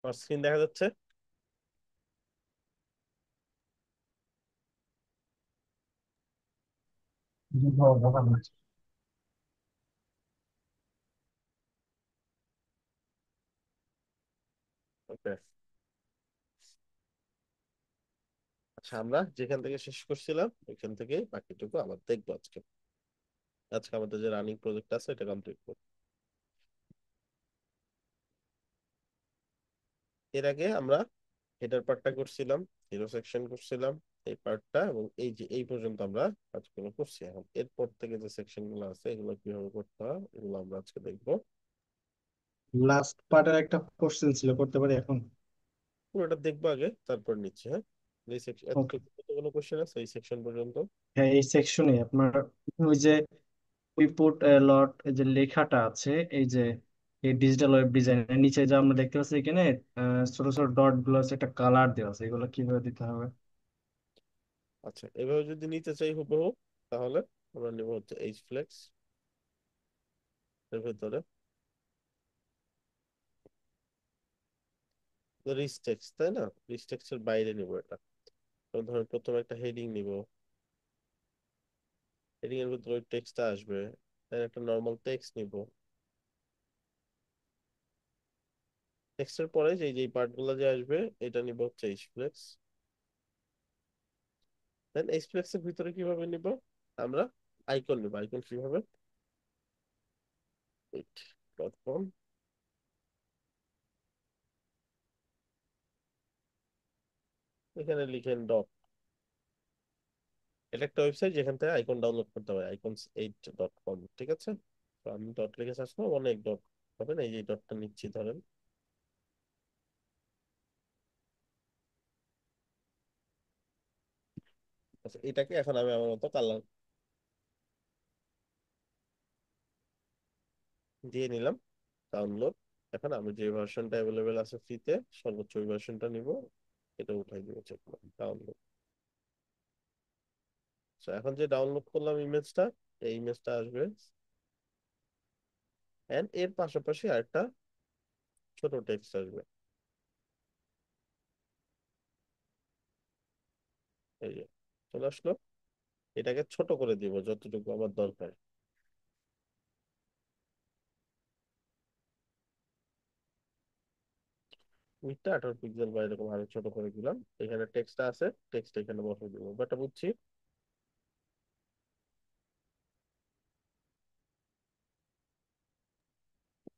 আমার স্ক্রিন দেখা যাচ্ছে? ওকে। আচ্ছা, আমরা যেখান থেকে শেষ করছিলাম ওইখান থেকে বাকিটুকু আবার দেখবো আজকে। আজকে আমাদের যে রানিং প্রজেক্ট আছে এটা কমপ্লিট করবো। এর আগে আমরা হেডার পার্টটা করছিলাম, হিরো সেকশন করছিলাম, এই পার্টটা, এবং এই যে এই পর্যন্ত আমরা কাজগুলো করছি। এখন এরপর থেকে যে সেকশন গুলো আছে এগুলো কিভাবে করতে হয় এগুলো আমরা আজকে দেখবো। লাস্ট পার্টের একটা কোশ্চেন ছিল, করতে পারি এখন? পুরোটা দেখবো আগে, তারপর নিচ্ছি। হ্যাঁ, এই সেকশন ওকে। এতটুকু কতগুলো কোশ্চেন আছে এই সেকশন পর্যন্ত? হ্যাঁ, এই সেকশনে আপনার ওই যে উই পুট লট, এই যে লেখাটা আছে, এই যে এই ডিজিটাল ওয়েব ডিজাইনের নিচে যে আমরা দেখতে পাচ্ছি এখানে ছোট ছোট ডট গুলো আছে, একটা কালার দেওয়া আছে, এগুলো কিভাবে দিতে হবে? আচ্ছা, এভাবে যদি নিতে চাই হুবহু, তাহলে আমরা নেবো হচ্ছে এইচ ফ্লেক্স এর ভেতরে রিস্টেক্স, তাই না? রিস্টেক্স এর বাইরে নিব এটা। তো ধরুন প্রথমে একটা হেডিং নিব, হেডিং এর ভিতরে ওই টেক্সটটা আসবে। দেন একটা নর্মাল টেক্সট নিব। টেক্সটের পরে যে যে পার্ট গুলো যে আসবে এটা নিব হচ্ছে এইচ ফ্লেক্স। দেন এইচ ফ্লেক্স এর ভিতরে কিভাবে নিব আমরা? আইকন নিব। আইকন কিভাবে? Dot com. এখানে লিখেন ডট। এটা একটা ওয়েবসাইট যেখান থেকে আইকন ডাউনলোড করতে হবে, icons8.com, ঠিক আছে? তো আমি ডট লিখে সার্চ করবো, অনেক ডট হবে না, এই যে ডটটা নিচ্ছি ধরেন। আচ্ছা, এটাকে এখন আমি আমার মতো কালার দিয়ে নিলাম। ডাউনলোড। এখন আমি যে ভার্সনটা অ্যাভেলেবেল আছে ফ্রিতে, সর্বোচ্চ ওই ভার্সনটা নিব। এটা উঠাই দিব, চেক করুন ডাউনলোড। এখন যে ডাউনলোড করলাম ইমেজটা, এই ইমেজটা আসবে। এন্ড এর পাশাপাশি আরেকটা ছোট টেক্সট আসবে, এই যে চলে আসলো। এটাকে ছোট করে দিব যতটুকু আমার দরকার। উইথটা 18 পিক্সেল বা এরকম আরো ছোট করে দিলাম। এখানে টেক্সটটা আছে, টেক্সট এখানে বসিয়ে দিব। ব্যাপারটা বুঝছি।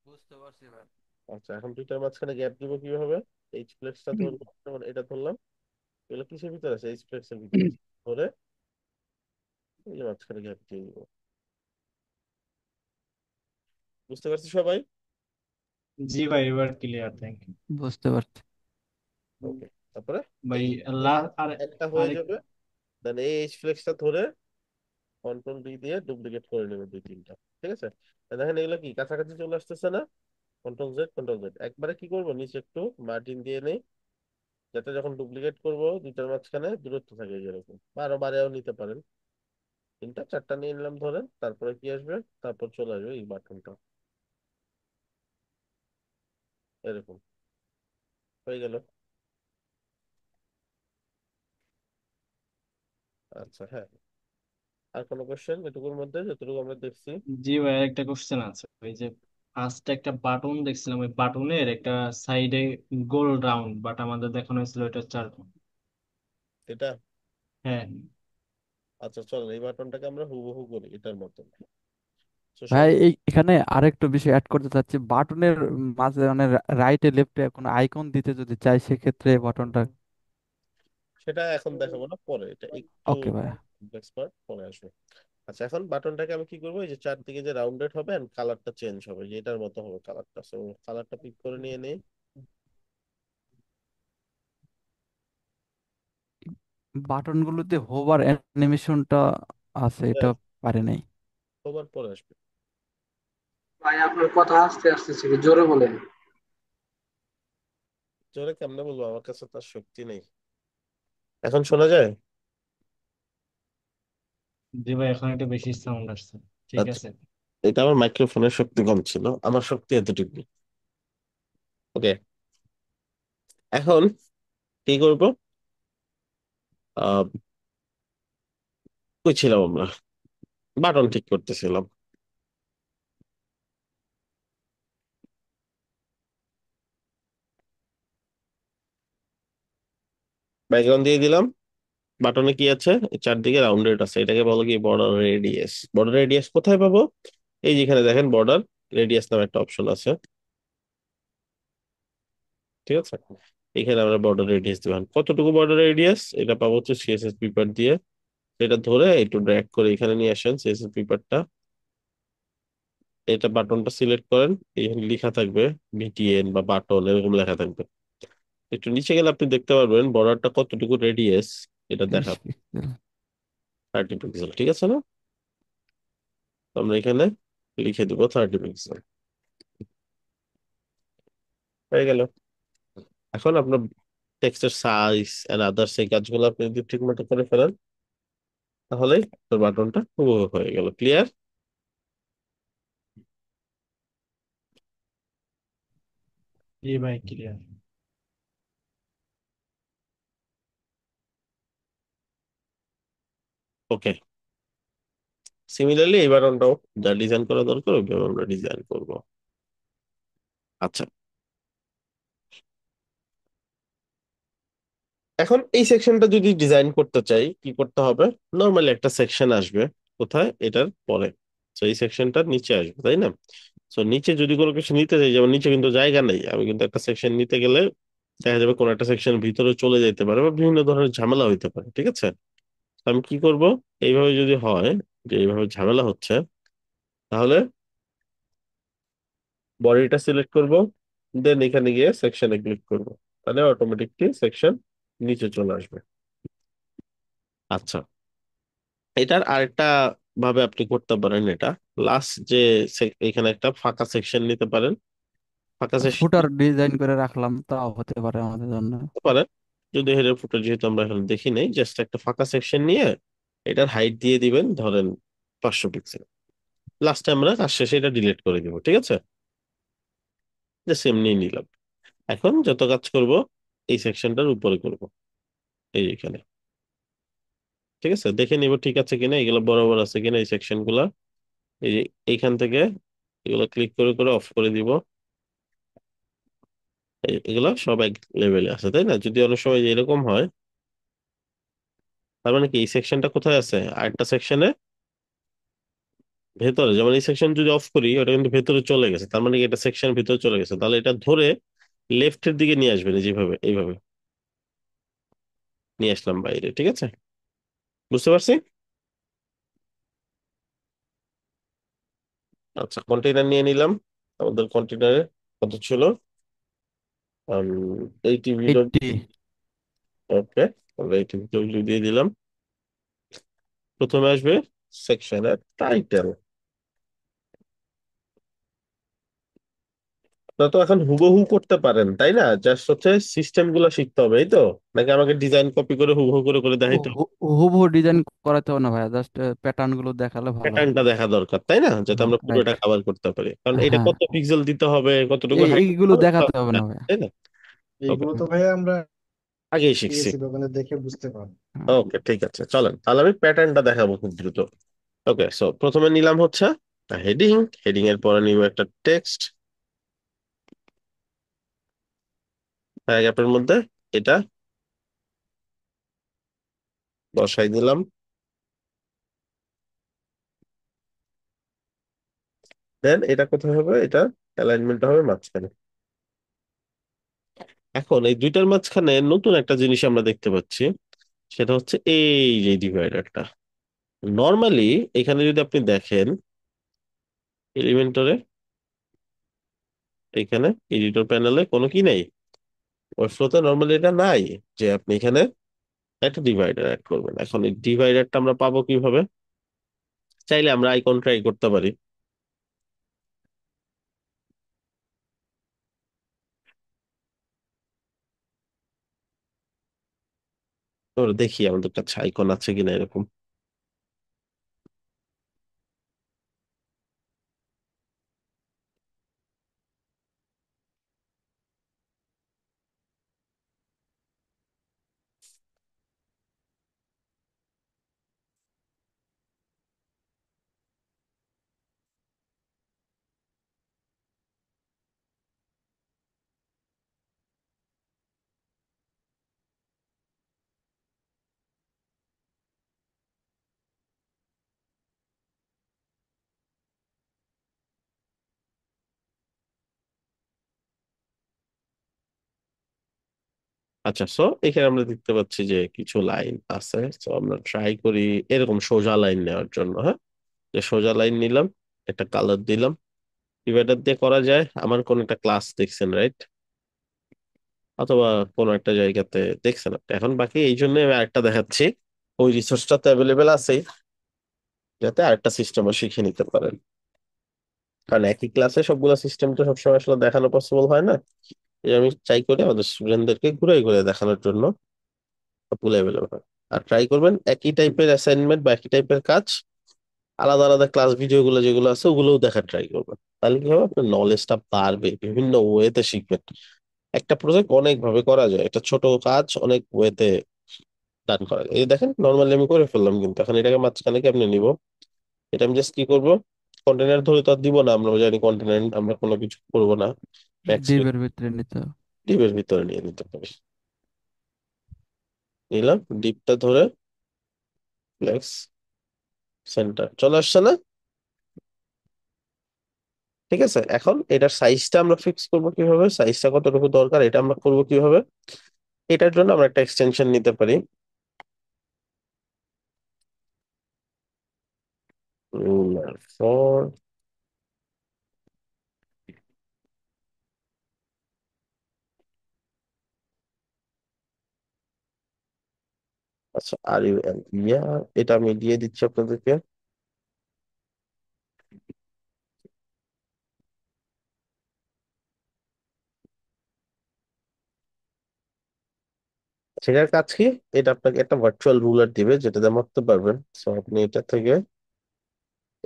বুঝতে পারছি ভাই। আচ্ছা, এখন দুইটার মাঝখানে গ্যাপ দিব কিভাবে? এইচ ফ্লেক্সটা ধরবো, যেমন এটা ধরলাম। এগুলো কিসের ভিতরে আছে? এইচ ফ্লেক্সের ভিতরে আছে। ধরে এই যে মাঝখানে গ্যাপ দিয়ে দিব। বুঝতে পারছি সবাই? জি ভাই, এবার ক্লিয়ার, থ্যাংক ইউ। বুঝতে পারছি। ওকে। তারপরে ভাই এই আর একটা হয়ে আরেক যাবে। দেন এই এইচ ফ্লেক্সটা ধরে কন্ট্রোল ডি দিয়ে ডুপ্লিকেট করে নেবে দুই তিনটা। ঠিক আছে? দেখেন এগুলো কি কাছাকাছি চলে আসতেছে না? কন্ট্রোল জেড, কন্ট্রোল জেড, একবারে কি করবো, নিচে একটু মার্জিন দিয়ে নেই, যাতে যখন ডুপ্লিকেট করব দুইটার মাঝখানে দূরত্ব থাকে যেরকম, বা আরো বাড়াও নিতে পারেন। তিনটা চারটা নিয়ে নিলাম ধরেন, তারপরে কি আসবে? তারপর চলে আসবে এই বাটনটা, এরকম হয়ে গেল। আচ্ছা, হ্যাঁ। আর কোনো কোশ্চেন এটুকুর মধ্যে যতটুকু আমরা দেখছি? জি ভাই, আরেকটা কোশ্চেন আছে। ওই যে ফার্স্ট একটা বাটন দেখছিলাম, ওই বাটনের একটা সাইডে গোল রাউন্ড, বাট আমাদের দেখানো হয়েছিল এটা চারকোণ। এটা? হ্যাঁ। আচ্ছা, চল এই বাটনটাকে আমরা হুবহু করি এটার মতো। তো ভাই সর্ব এখানে আরেকটু বিষয় অ্যাড করতে চাচ্ছি, বাটনের মাঝে মানে রাইটে লেফটে কোনো আইকন দিতে যদি চাই সেক্ষেত্রে বাটনটা। সেটা এখন দেখাবো না, পরে, এটা একটু ওকে ভাই। কমপ্লেক্স পার্ট, পরে আসবে। আচ্ছা, এখন বাটনটাকে আমি কি করবো, এই যে চারদিকে যে রাউন্ডেড হবে এন্ড কালারটা চেঞ্জ হবে, যে এটার মতো হবে কালারটা, সো কালারটা পিক করে নিয়ে নেই। বাটনগুলোতে হোভার অ্যানিমেশনটা আছে, এটা পারে নাই। ওভার পরে আসবে। ভাই আপনার কথা আস্তে আস্তে ছিল, জোরে বলেন। জোরে কেমনে বলবো, আমার কাছে তার শক্তি নেই। এখন শোনা যায়? জি ভাই, এখন একটু বেশি সাউন্ড আসছে। ঠিক আচ্ছা, আছে। এটা আমার মাইক্রোফোনের শক্তি কম ছিল, আমার শক্তি এতটুকু। ওকে। এখন কি করব? আহ কই ছিলাম আমরা? বাটন ঠিক করতেছিলাম। ব্যাকগ্রাউন্ড দিয়ে দিলাম। বাটনে কি আছে? চারদিকে রাউন্ডেড আছে, এটাকে বলো কি বর্ডার রেডিয়াস। বর্ডার রেডিয়াস কোথায় পাবো? এই যেখানে দেখেন বর্ডার রেডিয়াস নামে একটা অপশন আছে, ঠিক আছে? এখানে আমরা বর্ডার রেডিয়াস দিলাম। কতটুকু বর্ডার রেডিয়াস এটা পাবো হচ্ছে সিএসএস পেপার দিয়ে। এটা ধরে একটু ড্র্যাগ করে এখানে নিয়ে আসেন সিএসএস পেপারটা। এটা বাটনটা সিলেক্ট করেন, এখানে লেখা থাকবে বিটিএন বা বাটন এরকম লেখা থাকবে। একটু নিচে গেলে আপনি দেখতে পারবেন বর্ডারটা কতটুকু রেডিয়াস এটা 30 দেখাবে। পিক্সেল। 30 পিক্সেল, ঠিক আছে না? তো আমরা এখানে লিখে দিব 30 পিক্সেল। হয়ে গেল। এখন আপনার টেক্সটের সাইজ এন্ড আদার্স এই কাজগুলো আপনি যদি ঠিক মতো করে ফেলেন, তাহলেই তোর বাটনটা হুবহু হয়ে গেল। ক্লিয়ার? জি ভাই, ক্লিয়ার। ওকে। সিমিলারলি এই বাটনটাও যা ডিজাইন করা দরকার ওইভাবে আমরা ডিজাইন করব। আচ্ছা, এখন এই সেকশনটা যদি ডিজাইন করতে চাই কি করতে হবে? নর্মালি একটা সেকশন আসবে কোথায়, এটার পরে। তো এই সেকশনটার নিচে আসবে, তাই না? তো নিচে যদি কোনো কিছু নিতে চাই, যেমন নিচে কিন্তু জায়গা নেই, আমি কিন্তু একটা সেকশন নিতে গেলে দেখা যাবে কোনো একটা সেকশন ভিতরে চলে যেতে পারে বা বিভিন্ন ধরনের ঝামেলা হইতে পারে, ঠিক আছে? তো আমি কি করব? এইভাবে যদি হয় যে এইভাবে ঝামেলা হচ্ছে, তাহলে বডিটা সিলেক্ট করব, দেন এখানে গিয়ে সেকশনে ক্লিক করব, তাহলে অটোমেটিকলি সেকশন নিচে চলে আসবে। আচ্ছা, এটার আরেকটা ভাবে আপনি করতে পারেন এটা। লাস্ট যে এখানে একটা ফাঁকা সেকশন নিতে পারেন। ফাঁকা সেকশন ফুটার ডিজাইন করে রাখলাম, তাও হতে পারে আমাদের জন্য। নিতে পারেন। যদি হেডার ফুটার যেহেতু আমরা এখানে দেখি নাই, জাস্ট একটা ফাঁকা সেকশন নিয়ে এটার হাইট দিয়ে দিবেন ধরেন 500 পিক্সেল। লাস্টে আমরা কাজ শেষে এটা ডিলিট করে দিব, ঠিক আছে? জাস্ট এমনি নিলাম। এখন যত কাজ করব এই সেকশনটার উপরে করব, এই এখানে। ঠিক আছে, দেখে নিব ঠিক আছে কিনা, এগুলো বরাবর আছে কিনা এই সেকশন গুলা। এই যে এইখান থেকে এগুলো ক্লিক করে করে অফ করে দিব। এগুলো সব এক লেভেলে আছে, তাই না? যদি অনেক সময় এরকম হয়, তার মানে কি এই সেকশনটা কোথায় আছে আরেকটা সেকশনে ভেতরে। যেমন এই সেকশন যদি অফ করি ওটা কিন্তু ভেতরে চলে গেছে, তার মানে কি এটা সেকশন ভিতরে চলে গেছে। তাহলে এটা ধরে লেফটের দিকে নিয়ে আসবেন, যেভাবে এইভাবে নিয়ে আসলাম বাইরে, ঠিক আছে? বুঝতে পারছি? আচ্ছা, কন্টেইনার নিয়ে নিলাম। আমাদের কন্টেইনারে কত ছিল? 80 ভিডিও। 80। ওকে, আমরা 80 ভিডিও দিয়ে দিলাম। প্রথমে আসবে সেকশনের টাইটেল। তা তো এখন হুবহু করতে পারেন, তাই না? জাস্ট হচ্ছে সিস্টেম গুলো শিখতে হবে, এই তো? নাকি আমাকে ডিজাইন কপি করে হুবহু করে করে দেখাইতে হবে? হুবহু ডিজাইন করাতে হবে না ভাইয়া, জাস্ট প্যাটার্ন গুলো দেখালে ভালো হয়। প্যাটার্নটা দেখা দরকার, তাই না? যাতে হ্যাঁ, আমরা রাইট। পুরোটা কভার করতে পারি, কারণ এটা হ্যাঁ, কত পিক্সেল দিতে হবে, কতটুকু হাইট দিতে এইগুলো হবে দেখাতে হবে না ভাইয়া। তাই না? ওকে, এইগুলো তো ভাইয়া আমরা আগেই শিখছি। সিএসসি দোকানে দেখে বুঝতে পারবো। হ্যাঁ। ওকে, ঠিক আছে, চলেন তাহলে আমি প্যাটার্নটা দেখাবো খুব দ্রুত। ওকে, সো প্রথমে নিলাম হচ্ছে হেডিং। হেডিং এর পরে নিব একটা টেক্সট, প্যারাগ্রাফের মধ্যে এটা বসাই দিলাম। দেন এটা কোথায় হবে? এটা অ্যালাইনমেন্ট হবে মাঝখানে। এখন এই দুইটার মাঝখানে নতুন একটা জিনিস আমরা দেখতে পাচ্ছি, সেটা হচ্ছে এই যে ডিভাইডারটা। নর্মালি এখানে যদি আপনি দেখেন এলিমেন্টরে, এখানে এডিটর প্যানেলে কোনো কি নেই, ওয়ার্কফ্লোতে নর্মালি এটা নাই যে আপনি এখানে একটা ডিভাইডার অ্যাড করবেন। এখন এই ডিভাইডারটা আমরা পাবো কিভাবে? চাইলে আমরা আইকন ট্রাই করতে পারি। তো দেখি আমাদের কাছে আইকন আছে কিনা এরকম। আচ্ছা, সো এখানে আমরা দেখতে পাচ্ছি যে কিছু লাইন আছে, সো আমরা ট্রাই করি এরকম সোজা লাইন নেওয়ার জন্য। হ্যাঁ, যে সোজা লাইন নিলাম, একটা কালার দিলাম, ডিভাইডার দিয়ে করা যায়। আমার কোন একটা ক্লাস দেখছেন, রাইট? অথবা কোন একটা জায়গাতে দেখছেন আপনি। এখন বাকি এই জন্য আমি আরেকটা দেখাচ্ছি, ওই রিসোর্সটা তো অ্যাভেলেবেল আছে, যাতে আরেকটা সিস্টেমও শিখে নিতে পারেন। কারণ একই ক্লাসে সবগুলো সিস্টেম তো সবসময় আসলে দেখানো পসিবল হয় না। এই আমি চাই করি আমাদের স্টুডেন্টদেরকে ঘুরে ঘুরে দেখানোর জন্য সবগুলো অ্যাভেলেবেল হয়। আর ট্রাই করবেন একই টাইপের অ্যাসাইনমেন্ট বা একই টাইপের কাজ আলাদা আলাদা ক্লাস ভিডিও গুলো যেগুলো আছে ওগুলোও দেখার ট্রাই করবেন। তাহলে কি হবে, আপনার নলেজটা বাড়বে, বিভিন্ন ওয়েতে শিখবেন। একটা প্রজেক্ট অনেক ভাবে করা যায়, একটা ছোট কাজ অনেক ওয়েতে ডান করা যায়। এই দেখেন নর্মালি আমি করে ফেললাম, কিন্তু এখন এটাকে মাঝখানে কেমনে নিব? এটা আমি জাস্ট কি করব, কন্টেনার ধরে তো আর দিব না, আমরা জানি কন্টেনার আমরা কোনো কিছু করবো না, ম্যাক্স ডিপের ভিতরে নিতে হবে। ডিপের ভিতরে নিয়ে নিতে পারি। নিলাম ডিপটা ধরে, ফ্লেক্স সেন্টার চলে আসছে না? ঠিক আছে, এখন এটার সাইজটা আমরা ফিক্স করবো কিভাবে, সাইজটা কতটুকু দরকার এটা আমরা করবো কিভাবে? এটার জন্য আমরা একটা এক্সটেনশন নিতে পারি, রুলার ফর। আচ্ছা, আর ইউ এল, ইয়া, এটা আমি দিয়ে দিচ্ছি আপনাদেরকে। সেটার কাজ কি, এটা আপনাকে একটা ভার্চুয়াল রুলার দিবে যেটাতে মাপতে পারবেন। সো আপনি এটা থেকে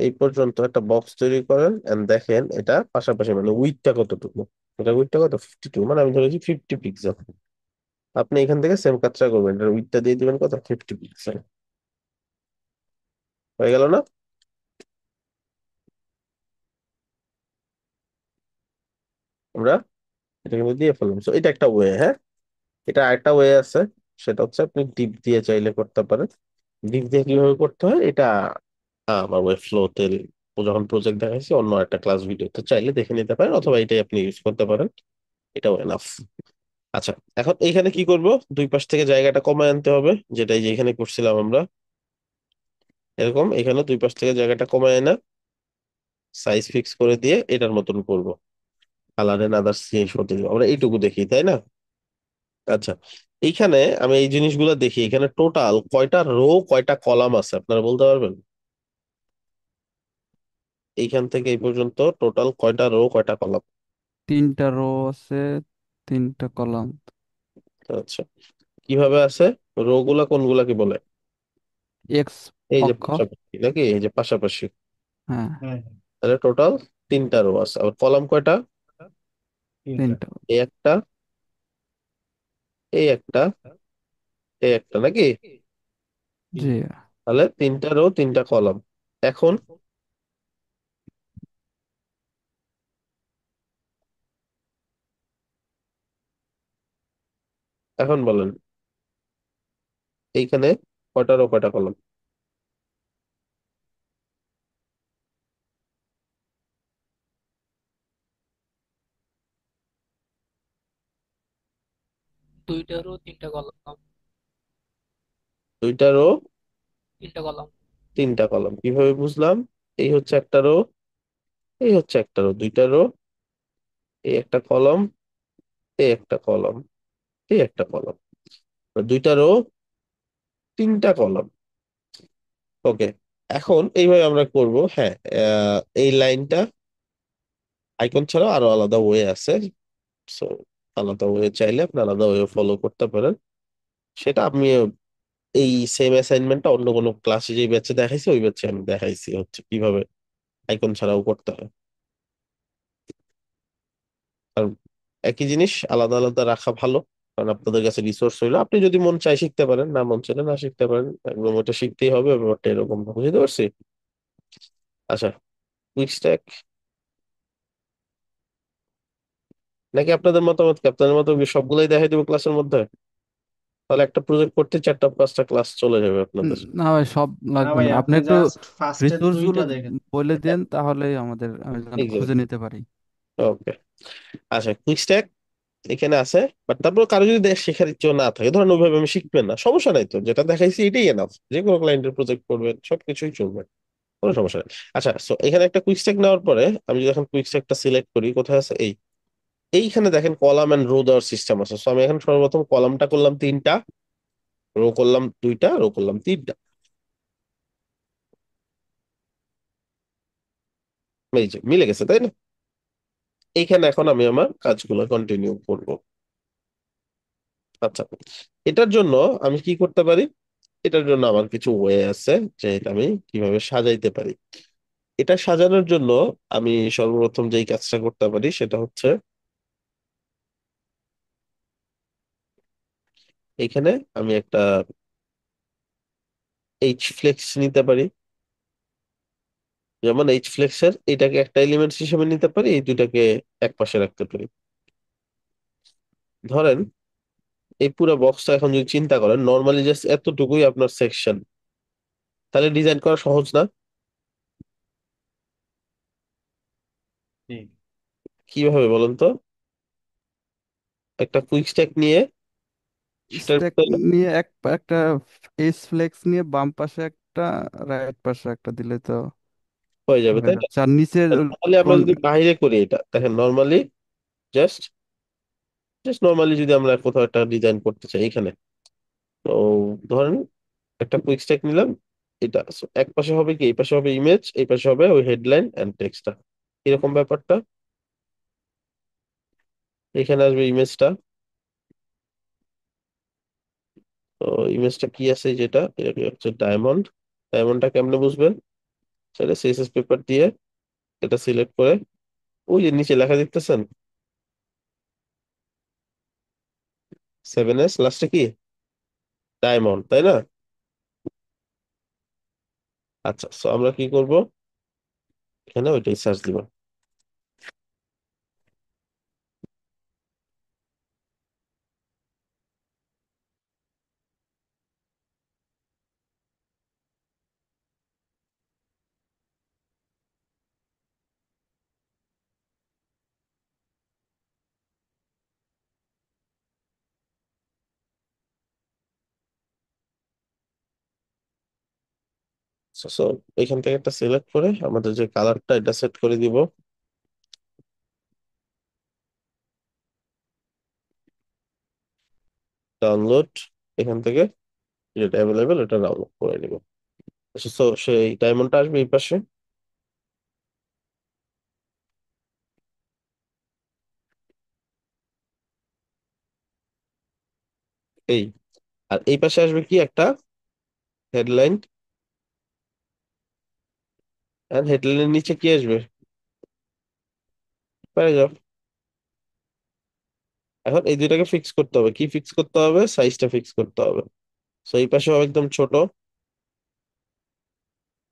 এই পর্যন্ত একটা বক্স তৈরি করেন এন্ড দেখেন এটা পাশাপাশি মানে উইডথটা কতটুকু। এটা উইডথটা কত, 52, মানে আমি ধরেছি 50 পিক্সেল। আপনি এখান থেকে সেম কাজটা করবেন, এটার উইডথটা দিয়ে দিবেন কত, 50 পিক্সেল। হয়ে গেল না? আমরা এটা কিন্তু দিয়ে ফেললাম। তো এটা একটা ওয়ে। হ্যাঁ, এটা আরেকটা ওয়ে আছে, সেটা হচ্ছে আপনি ডিপ দিয়ে চাইলে করতে পারেন। ডিপ দিয়ে কিভাবে করতে হয় এটা আমার ওয়েব ফ্লোতে যখন প্রজেক্ট দেখাইছি অন্য একটা ক্লাস ভিডিওতে, চাইলে দেখে নিতে পারেন, অথবা এটাই আপনি ইউজ করতে পারেন, এটাও এনাফ। আচ্ছা, এখন এইখানে কি করব, দুই পাশ থেকে জায়গাটা কমায় আনতে হবে, যেটাই যে এখানে করছিলাম আমরা এরকম। এখানে দুই পাশ থেকে জায়গাটা কমায় না, সাইজ ফিক্স করে দিয়ে এটার মতন করব, কালার এন্ড আদার্স চেঞ্জ করতে দিব, আমরা এইটুকু দেখি তাই না? আচ্ছা, এইখানে আমি এই জিনিসগুলো দেখি, এখানে টোটাল কয়টা রো কয়টা কলাম আছে আপনারা বলতে পারবেন? এইখান থেকে এই পর্যন্ত টোটাল কয়টা রো কয়টা কলাম? 3টা রো আছে, 3টা কলাম। আচ্ছা, কিভাবে আছে? রো গুলা কোনগুলাকে বলে? এক্স এই যে অক্ষ। পাশাপাশি নাকি, এই যে পাশাপাশি। হ্যাঁ, হ্যাঁ, তাহলে টোটাল তিনটা রো আছে, আবার কলাম কয়টা? তিনটা। 3টা। এই একটা, এই একটা, এই একটা নাকি? জি। তাহলে তিনটা রো তিনটা কলাম। এখন এখন বলেন এইখানে কয়টা রো কয়টা কলাম? দুইটারও তিনটা কলাম। দুইটা রো তিনটা কলাম। তিনটা কলাম কিভাবে বুঝলাম? এই হচ্ছে একটা রো, এই হচ্ছে একটা রো, দুইটা রো, এই একটা কলাম, এই একটা কলাম, এই একটা কলাম, দুইটা রো তিনটা কলাম। ওকে, এখন এইভাবে আমরা করব। হ্যাঁ, এই লাইনটা আইকন ছাড়াও আরো আলাদা ওয়ে আছে। সো আলাদা ওয়ে চাইলে আপনি আলাদা ওয়ে ফলো করতে পারেন। সেটা আমি এই সেম অ্যাসাইনমেন্টটা অন্য কোনো ক্লাসে যে ব্যাচে দেখাইছি ওই ব্যাচে আমি দেখাইছি হচ্ছে কিভাবে আইকন ছাড়াও করতে হয়। কারণ একই জিনিস আলাদা আলাদা রাখা ভালো, কারণ আপনাদের কাছে রিসোর্স হইলো, আপনি যদি মন চাই শিখতে পারেন, না মন চাইলে না শিখতে পারেন, একদম ওটা শিখতেই হবে ব্যাপারটা এরকম না। বুঝতে পারছি? আচ্ছা, কুইক স্ট্যাক নাকি আপনাদের মতামত কি? আপনাদের মতো কি সবগুলাই দেখাই দেবো ক্লাসের মধ্যে? তাহলে একটা প্রজেক্ট করতে 4টা 5টা ক্লাস চলে যাবে আপনাদের। না ভাই, সব না লাগবে ভাই, না, আপনি আপনি একটু জাস্ট ফার্স্টের রিসোর্স গুলো দুইটা দেখেন। বলে দেন, তাহলেই আমাদের আমি যেন খুঁজে এক্স্যাক্টলি, নিতে পারি। ওকে। আচ্ছা, কুইক স্ট্যাক এখানে আছে, বাট তারপর কারো যদি শেখার ইচ্ছে না থাকে, ধরেন ওইভাবে আমি শিখবেন না, সমস্যা নাই তো, যেটা দেখাইছি এটাই এনাফ, যে কোনো ক্লায়েন্টের প্রজেক্ট করবেন সবকিছুই চলবে, কোনো সমস্যা নেই। আচ্ছা, সো এখানে একটা কুইক স্ট্যাক নেওয়ার পরে আমি যদি এখন কুইক স্ট্যাকটা সিলেক্ট করি, কোথায় আছে, এইখানে দেখেন কলাম এন্ড রো দেওয়ার সিস্টেম আছে। সো আমি এখন সর্বপ্রথম কলামটা করলাম 3টা, রো করলাম 2টা, রো করলাম 3টা। এই যে মিলে গেছে, তাই না? এইখানে এখন আমি আমার কাজগুলো কন্টিনিউ করব। আচ্ছা, এটার জন্য আমি কি করতে পারি? এটার জন্য আমার কিছু ওয়ে আছে, যে এটা আমি কিভাবে সাজাইতে পারি। এটা সাজানোর জন্য আমি সর্বপ্রথম যেই কাজটা করতে পারি সেটা হচ্ছে, এইখানে আমি একটা এইচ ফ্লেক্স নিতে পারি। যেমন এইচ ফ্লেক্সের এটাকে একটা এলিমেন্টস হিসেবে নিতে পারি, এই দুটাকে এক পাশে রাখতে পারি। ধরেন এই পুরো বক্সটা এখন যদি চিন্তা করেন, নর্মালি জাস্ট এতটুকুই আপনার সেকশন, তাহলে ডিজাইন করা সহজ না? জি। কিভাবে বলেন তো? একটা কুইক স্ট্যাক নিয়ে সেটার স্ট্যাক ভিতরে নিয়ে একটা এস ফ্লেক্স নিয়ে বাম পাশে একটা, রাইট পাশে একটা দিলে তো হয়ে যাবে, হয়ে তাই না? যাচ্ছে। আর নিচের তাহলে আমরা কোন যদি বাইরে করি, এটা দেখেন নর্মালি জাস্ট জাস্ট নর্মালি যদি আমরা কোথাও একটা ডিজাইন করতে চাই এখানে, তো ধরেন একটা কুইক স্ট্যাক নিলাম, এটা so এক পাশে হবে কি, এই পাশে হবে ইমেজ, এই পাশে হবে ওই হেডলাইন এন্ড টেক্সটটা, এরকম ব্যাপারটা। এখানে আসবে ইমেজটা। তো ইমেজটা কি আছে, যেটা এটা কি হচ্ছে ডায়মন্ড। ডায়মন্ডটা কেমনে বুঝবেন? সেটা সিএসএস পেপার দিয়ে এটা সিলেক্ট করে, ওই যে নিচে লেখা দেখতেছেন 7S লাস্টে কি, ডায়মন্ড, তাই না? আচ্ছা, সো আমরা কি করব, এখানে ওইটাই সার্চ দিব। সো এখান থেকে একটা সিলেক্ট করে আমাদের যে কালারটা এটা সেট করে দিব। ডাউনলোড, এখান থেকে যেটা অ্যাভেলেবেল এটা ডাউনলোড করে নিব। সো সেই ডায়মন্ডটা আসবে এই পাশে, এই, আর এই পাশে আসবে কি একটা হেডলাইন, আর হেডলাইনের নিচে কি আসবে, প্যারাগ্রাফ। এখন এই দুইটাকে ফিক্স করতে হবে, কি ফিক্স করতে হবে, সাইজটা ফিক্স করতে হবে। সো এই পাশে হবে একদম ছোট,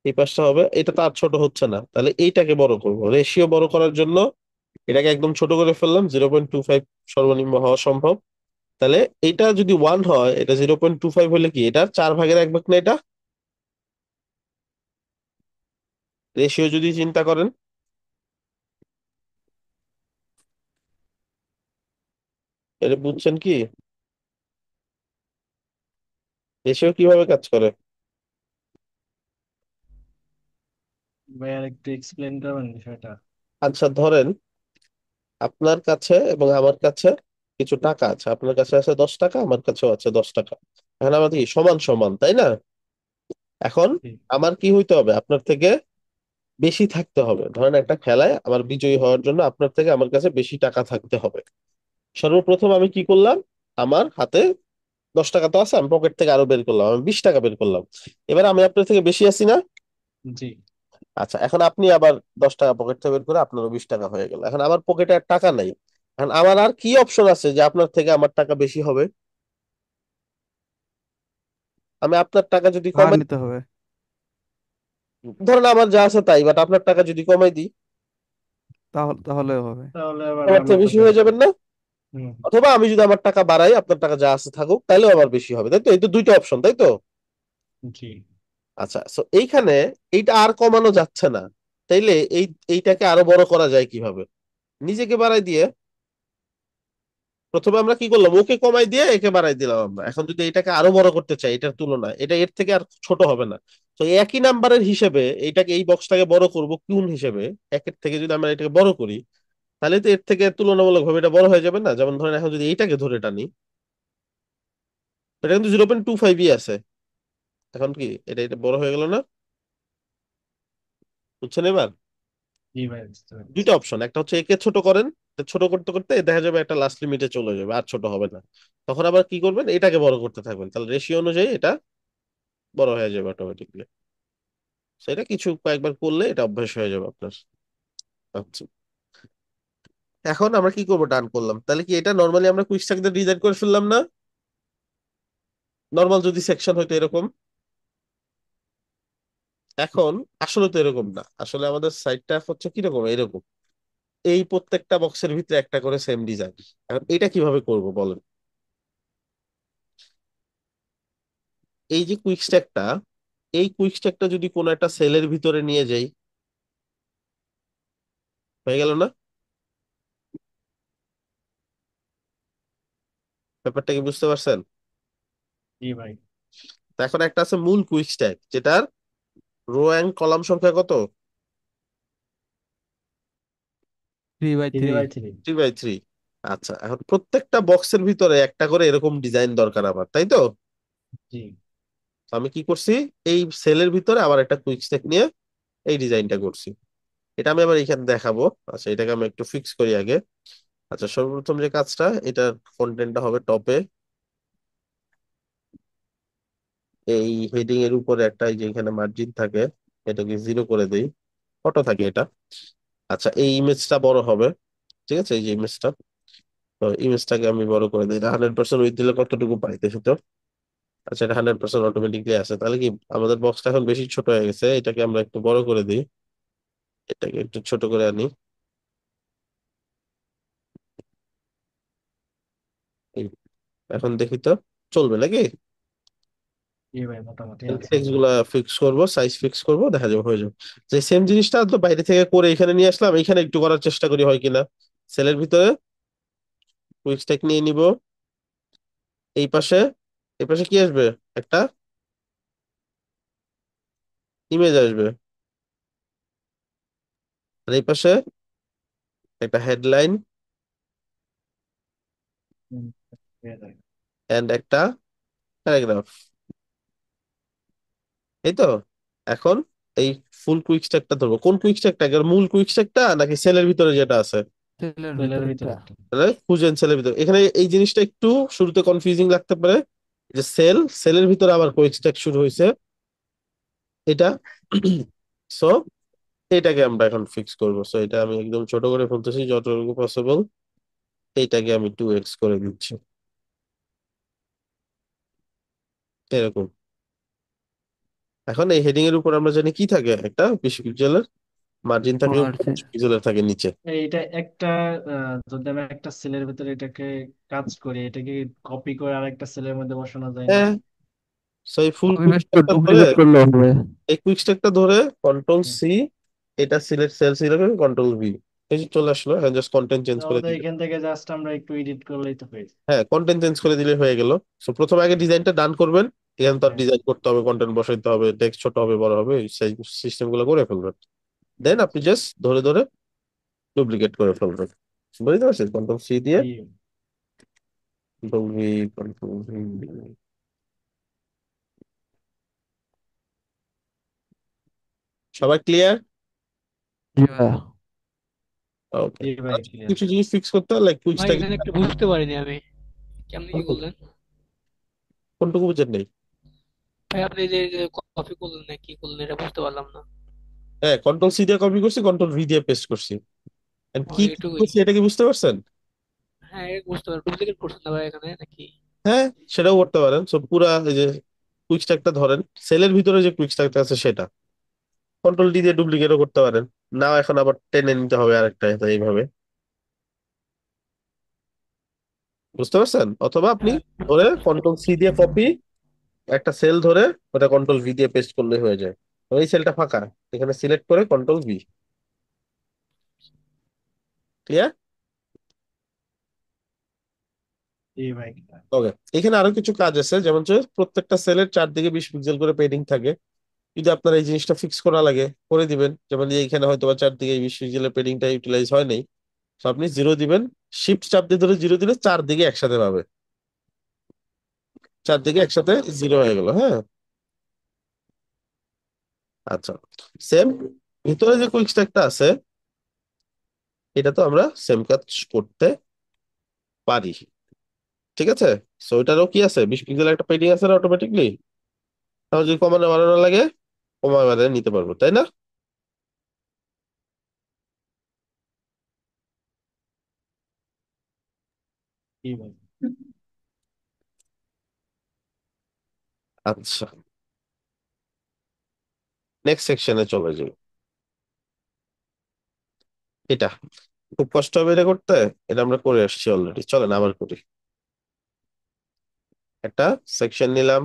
এই পাশটা হবে, এটা তো আর ছোট হচ্ছে না, তাহলে এইটাকে বড় করব, রেশিও বড় করার জন্য এটাকে একদম ছোট করে ফেললাম, 0.25 সর্বনিম্ন হওয়া সম্ভব। তাহলে এটা যদি 1 হয়, এটা 0.25 হলে কি, এটার 4/1 না এটা, রেশিও যদি চিন্তা করেন, এটা বুঝছেন কি, রেশিও কিভাবে কাজ করে? ভাই আর একটু এক্সপ্লেন করবেন বিষয়টা? আচ্ছা, ধরেন আপনার কাছে এবং আমার কাছে কিছু টাকা আছে, আপনার কাছে আছে 10 টাকা, আমার কাছেও আছে 10 টাকা। এখন আমাদের কি সমান সমান, তাই না? এখন জি। আমার কি হইতে হবে, আপনার থেকে বেশি থাকতে হবে। ধরেন একটা খেলায় আমার বিজয়ী হওয়ার জন্য আপনার থেকে আমার কাছে বেশি টাকা থাকতে হবে। সর্বপ্রথম আমি কি করলাম, আমার হাতে 10 টাকা তো আছে, আমি পকেট থেকে আরো বের করলাম, আমি 20 টাকা বের করলাম। এবার আমি আপনার থেকে বেশি আছি না? জি। আচ্ছা, এখন আপনি আবার 10 টাকা পকেট থেকে বের করে আপনারও 20 টাকা হয়ে গেল। এখন আমার পকেটে আর টাকা নাই, এখন আমার আর কি অপশন আছে যে আপনার থেকে আমার টাকা বেশি হবে? আমি আপনার টাকা যদি ধার কমাই, নিতে হবে। ধরেন আমার যা আছে তাই, বাট আপনার টাকা যদি কমাই দিই, তাহলেও হবে। তাহলে আবার আমার আমার থেকে বেশি কাছে হয়ে আসবে। যাবেন না? হুম। অথবা আমি যদি আমার টাকা বাড়াই, আপনার টাকা যা আছে থাকুক, তাইলেও আমার বেশি হবে, তাই তো? এই তো দুইটা অপশন, তাই তো? জি। আচ্ছা, সো এইখানে এইটা আর কমানো যাচ্ছে না, তাইলে এইটাকে আরো বড় করা যায় কিভাবে? নিজেকে বাড়াই দিয়ে প্রথমে আমরা কি করলাম, ওকে কমাই দিয়ে একে বাড়াই দিলাম আমরা। এখন যদি এটাকে আরো বড় করতে চাই এটার তুলনায়, এটা এর থেকে আর ছোট হবে না। তো একই নাম্বারের হিসেবে এইটাকে, এই বক্সটাকে বড় করব কোন হিসেবে, একের থেকে যদি আমরা এটাকে বড় করি, তাহলে তো এর থেকে তুলনামূলক ভাবে এটা বড় হয়ে যাবে না? যেমন ধরেন এখন যদি এইটাকে ধরে টানি, এটা কিন্তু 0.25ই আছে। এখন কি এটা এটা বড় হয়ে গেল না? বুঝছেন এবার? জি ভাই, বুঝতে পারছি। দুইটা অপশন, একটা হচ্ছে একে ছোট করেন, এটা ছোট করতে করতে দেখা যাবে একটা লাস্ট লিমিটে চলে যাবে, আর ছোট হবে না। তখন আবার কি করবেন, এটাকে বড় করতে থাকবেন, তাহলে রেশিও অনুযায়ী এটা বড় হয়ে যাবে অটোমেটিকলি। সেটা কিছু কয়েকবার করলে এটা অভ্যাস হয়ে যাবে আপনার। আচ্ছা, এখন আমরা কি করবো, ডান করলাম, তাহলে কি এটা নর্মালি আমরা কুইকস্টাকে ডিজাইন করে ফেললাম না? নর্মাল যদি সেকশন হয়তো এরকম। এখন আসলে তো এরকম না, আসলে আমাদের সাইডটা হচ্ছে কিরকম, এরকম। এই প্রত্যেকটা বক্সের ভিতরে একটা করে সেম ডিজাইন। এখন এটা কিভাবে করব বলেন? এই যে কুইক স্ট্যাকটা, এই কুইক স্ট্যাকটা যদি কোনো একটা সেলের ভিতরে নিয়ে যাই, হয়ে গেল না? ব্যাপারটা কি বুঝতে পারছেন? জি ভাই। তো এখন একটা আছে মূল কুইক স্ট্যাক, যেটার রো অ্যান্ড কলাম সংখ্যা কত? 3/3। 3/3। 3/3। আচ্ছা, এখন প্রত্যেকটা বক্সের ভিতরে একটা করে এরকম ডিজাইন দরকার আমার, তাই তো? জি। তো আমি কি করছি, এই সেলের ভিতরে আবার একটা কুইক স্ট্যাক নিয়ে এই ডিজাইনটা করছি। এটা আমি আবার এখানে দেখাবো। আচ্ছা, এটাকে আমি একটু ফিক্স করি আগে। আচ্ছা, সর্বপ্রথম যে কাজটা, এটার কন্টেন্টটা হবে টপে। এই হেডিং এর উপরে একটা, এই যে এখানে মার্জিন থাকে, এটাকে 0 করে দেই। ফটো থাকে এটা। আচ্ছা, এই ইমেজটা বড় হবে। ঠিক আছে, এই যে ইমেজটা, তো ইমেজটাকে আমি বড় করে দিই। এটা 100% উইথ দিলে কতটুকু পাই দেখি তো। আচ্ছা, এটা 100% অটোমেটিকলি আছে, তাহলে কি আমাদের বক্সটা এখন বেশি ছোট হয়ে গেছে, এটাকে আমরা একটু বড় করে দিই। এটাকে একটু ছোট করে আনি। এই, এখন দেখি তো চলবে নাকি? জি ভাই, মোটামুটি আছে। টেক্সট গুলা ফিক্স করবো, সাইজ ফিক্স করবো, দেখা যাবে হয়ে যাবে। যে সেম জিনিসটা তো বাইরে থেকে করে এখানে নিয়ে আসলাম, এখানে একটু করার চেষ্টা করি হয় কিনা। সেলের ভিতরে কুইক স্ট্যাক নিয়ে নিব। এই পাশে, এই পাশে কি আসবে, একটা ইমেজ আসবে। আর এই পাশে একটা হেডলাইন হুম, হয়ে যায়। এন্ড একটা প্যারাগ্রাফ। এই তো। এখন এই ফুল কুইক স্ট্যাকটা ধরবো, কোন কুইক স্ট্যাকটা, মূল কুইক স্ট্যাকটা নাকি সেলের ভিতরে যেটা আছে? সেলের সেলের ভিতরে ভিতরেরটা। একটা। তাহলে খুঁজেন সেলের ভিতরে। এখানে এই জিনিসটা একটু শুরুতে কনফিউজিং লাগতে পারে, যে সেলের ভিতরে আবার কুইক স্ট্যাক শুরু হয়েছে এটা। সো এটাকে আমরা এখন ফিক্স করবো। সো এটা আমি একদম ছোট করে ফেলতেছি যতটুকু পসিবল। এইটাকে আমি 2x করে দিচ্ছি, এরকম। এখন এই হেডিং এর উপর আমরা জানি কি থাকে, একটা 20 পিক্সেলের মার্জিন থাকে, মার্জিন। 5 পিক্সেলের থাকে নিচে। এইটা একটা, যদি আমি একটা সেলের ভিতরে এটাকে কাজ করি, এটাকে কপি করে আরেকটা সেলের মধ্যে বসানো যায় না? হ্যাঁ, সো এই ফুল কপি কুইক পেস্ট করে স্ট্যাকটা ধরে, ডুপ্লিকেট করলে হবে। এই কুইক স্ট্যাকটা ধরে কন্ট্রোল সি, এটা সিলেক্ট সেল সিলেক্ট করে কন্ট্রোল ভি, এই যে চলে আসলো। হ্যাঁ, জাস্ট কন্টেন্ট চেঞ্জ করে তাহলে দিলে। এখান থেকে জাস্ট আমরা একটু এডিট করলেই তো হয়ে যায়। হ্যাঁ, কন্টেন্ট চেঞ্জ করে দিলে হয়ে গেল। সো প্রথমে আগে ডিজাইনটা ডান করবেন। এখানে তো হ্যাঁ। ডিজাইন করতে হবে, কন্টেন্ট বসাইতে হবে, টেক্সট ছোট হবে বড় হবে, সেই সিস্টেম গুলো করে ফেলবেন। দেন আপনি জাস্ট ধরে ধরে ডুপ্লিকেট করে ফেলবেন। বুঝতে পারছেন? কন্ট্রোল সি দিয়ে, জি। Control V, control V. সবাই ক্লিয়ার? জি ভাইয়া। ওকে। জি ভাই, ক্লিয়ার। কিছু জিনিস ফিক্স করতে হবে, লাইক ভাই কুইকটা। এখানে একটু বুঝতে পারিনি আমি, কেমনি কি করলেন? কোনটুকু বুঝেন নেই? ভাই আপনি যে কপি করলেন না কি করলেন এটা বুঝতে পারলাম না। হ্যাঁ, কন্ট্রোল সি দিয়ে কপি করছি, কন্ট্রোল ভি দিয়ে পেস্ট করছি। And ও কি কি এইটুকুই। করছি এটা কি বুঝতে পারছেন? হ্যাঁ এটা বুঝতে পারলাম, ডুপ্লিকেট করছেন না ভাই এখানে নাকি? হ্যাঁ, সেটাও করতে পারেন। সো পুরা এই যে কুইক স্ট্যাকটা ধরেন, সেলের ভিতরে যে কুইক স্ট্যাকটা আছে সেটা কন্ট্রোল ডি দিয়ে ডুপ্লিকেটও করতে পারেন। নাও এখন আবার টেনে নিতে হবে আরেকটা, তো এইভাবে। বুঝতে পারছেন? অথবা আপনি হ্যাঁ ধরে কন্ট্রোল সি দিয়ে কপি, একটা সেল ধরে ওটা কন্ট্রোল ভি দিয়ে পেস্ট করলে হয়ে যায়। তো এই সেলটা ফাঁকা, এখানে সিলেক্ট করে কন্ট্রোল ভি। ক্লিয়ার? জি ভাই। ওকে, এখানে আরো কিছু কাজ আছে, যেমন হচ্ছে প্রত্যেকটা সেলের চারদিকে 20 পিক্সেল করে পেডিং থাকে। যদি আপনার এই জিনিসটা ফিক্স করা লাগে করে দিবেন, যেমন যে এখানে হয়তো বা চারদিকে 20 পিক্সেলের পেডিংটা ইউটিলাইজ হয় নাই, তো আপনি 0 দিবেন, শিফট চাপ দিয়ে ধরে 0 দিলে চারদিকে একসাথে পাবে, চারদিকে একসাথে 0 হয়ে গেল। হ্যাঁ, আচ্ছা, সেম ভিতরে যে কুইক স্ট্যাকটা আছে, এটা তো আমরা সেম কাজ করতে পারি। ঠিক আছে, সো এটারও কি আছে, 20 পিক্সেল একটা পেডিং আছে না অটোমেটিকলি, তাহলে যদি কমানো বাড়ানো লাগে কমায় বাড়ায় নিতে পারবো, তাই না? জি ভাই। আচ্ছা, নেক্সট সেকশনে চলে যাই। এটা খুব কষ্ট হবে এটা করতে, এটা আমরা করে আসছি অলরেডি, চলেন আবার করি। একটা সেকশন নিলাম,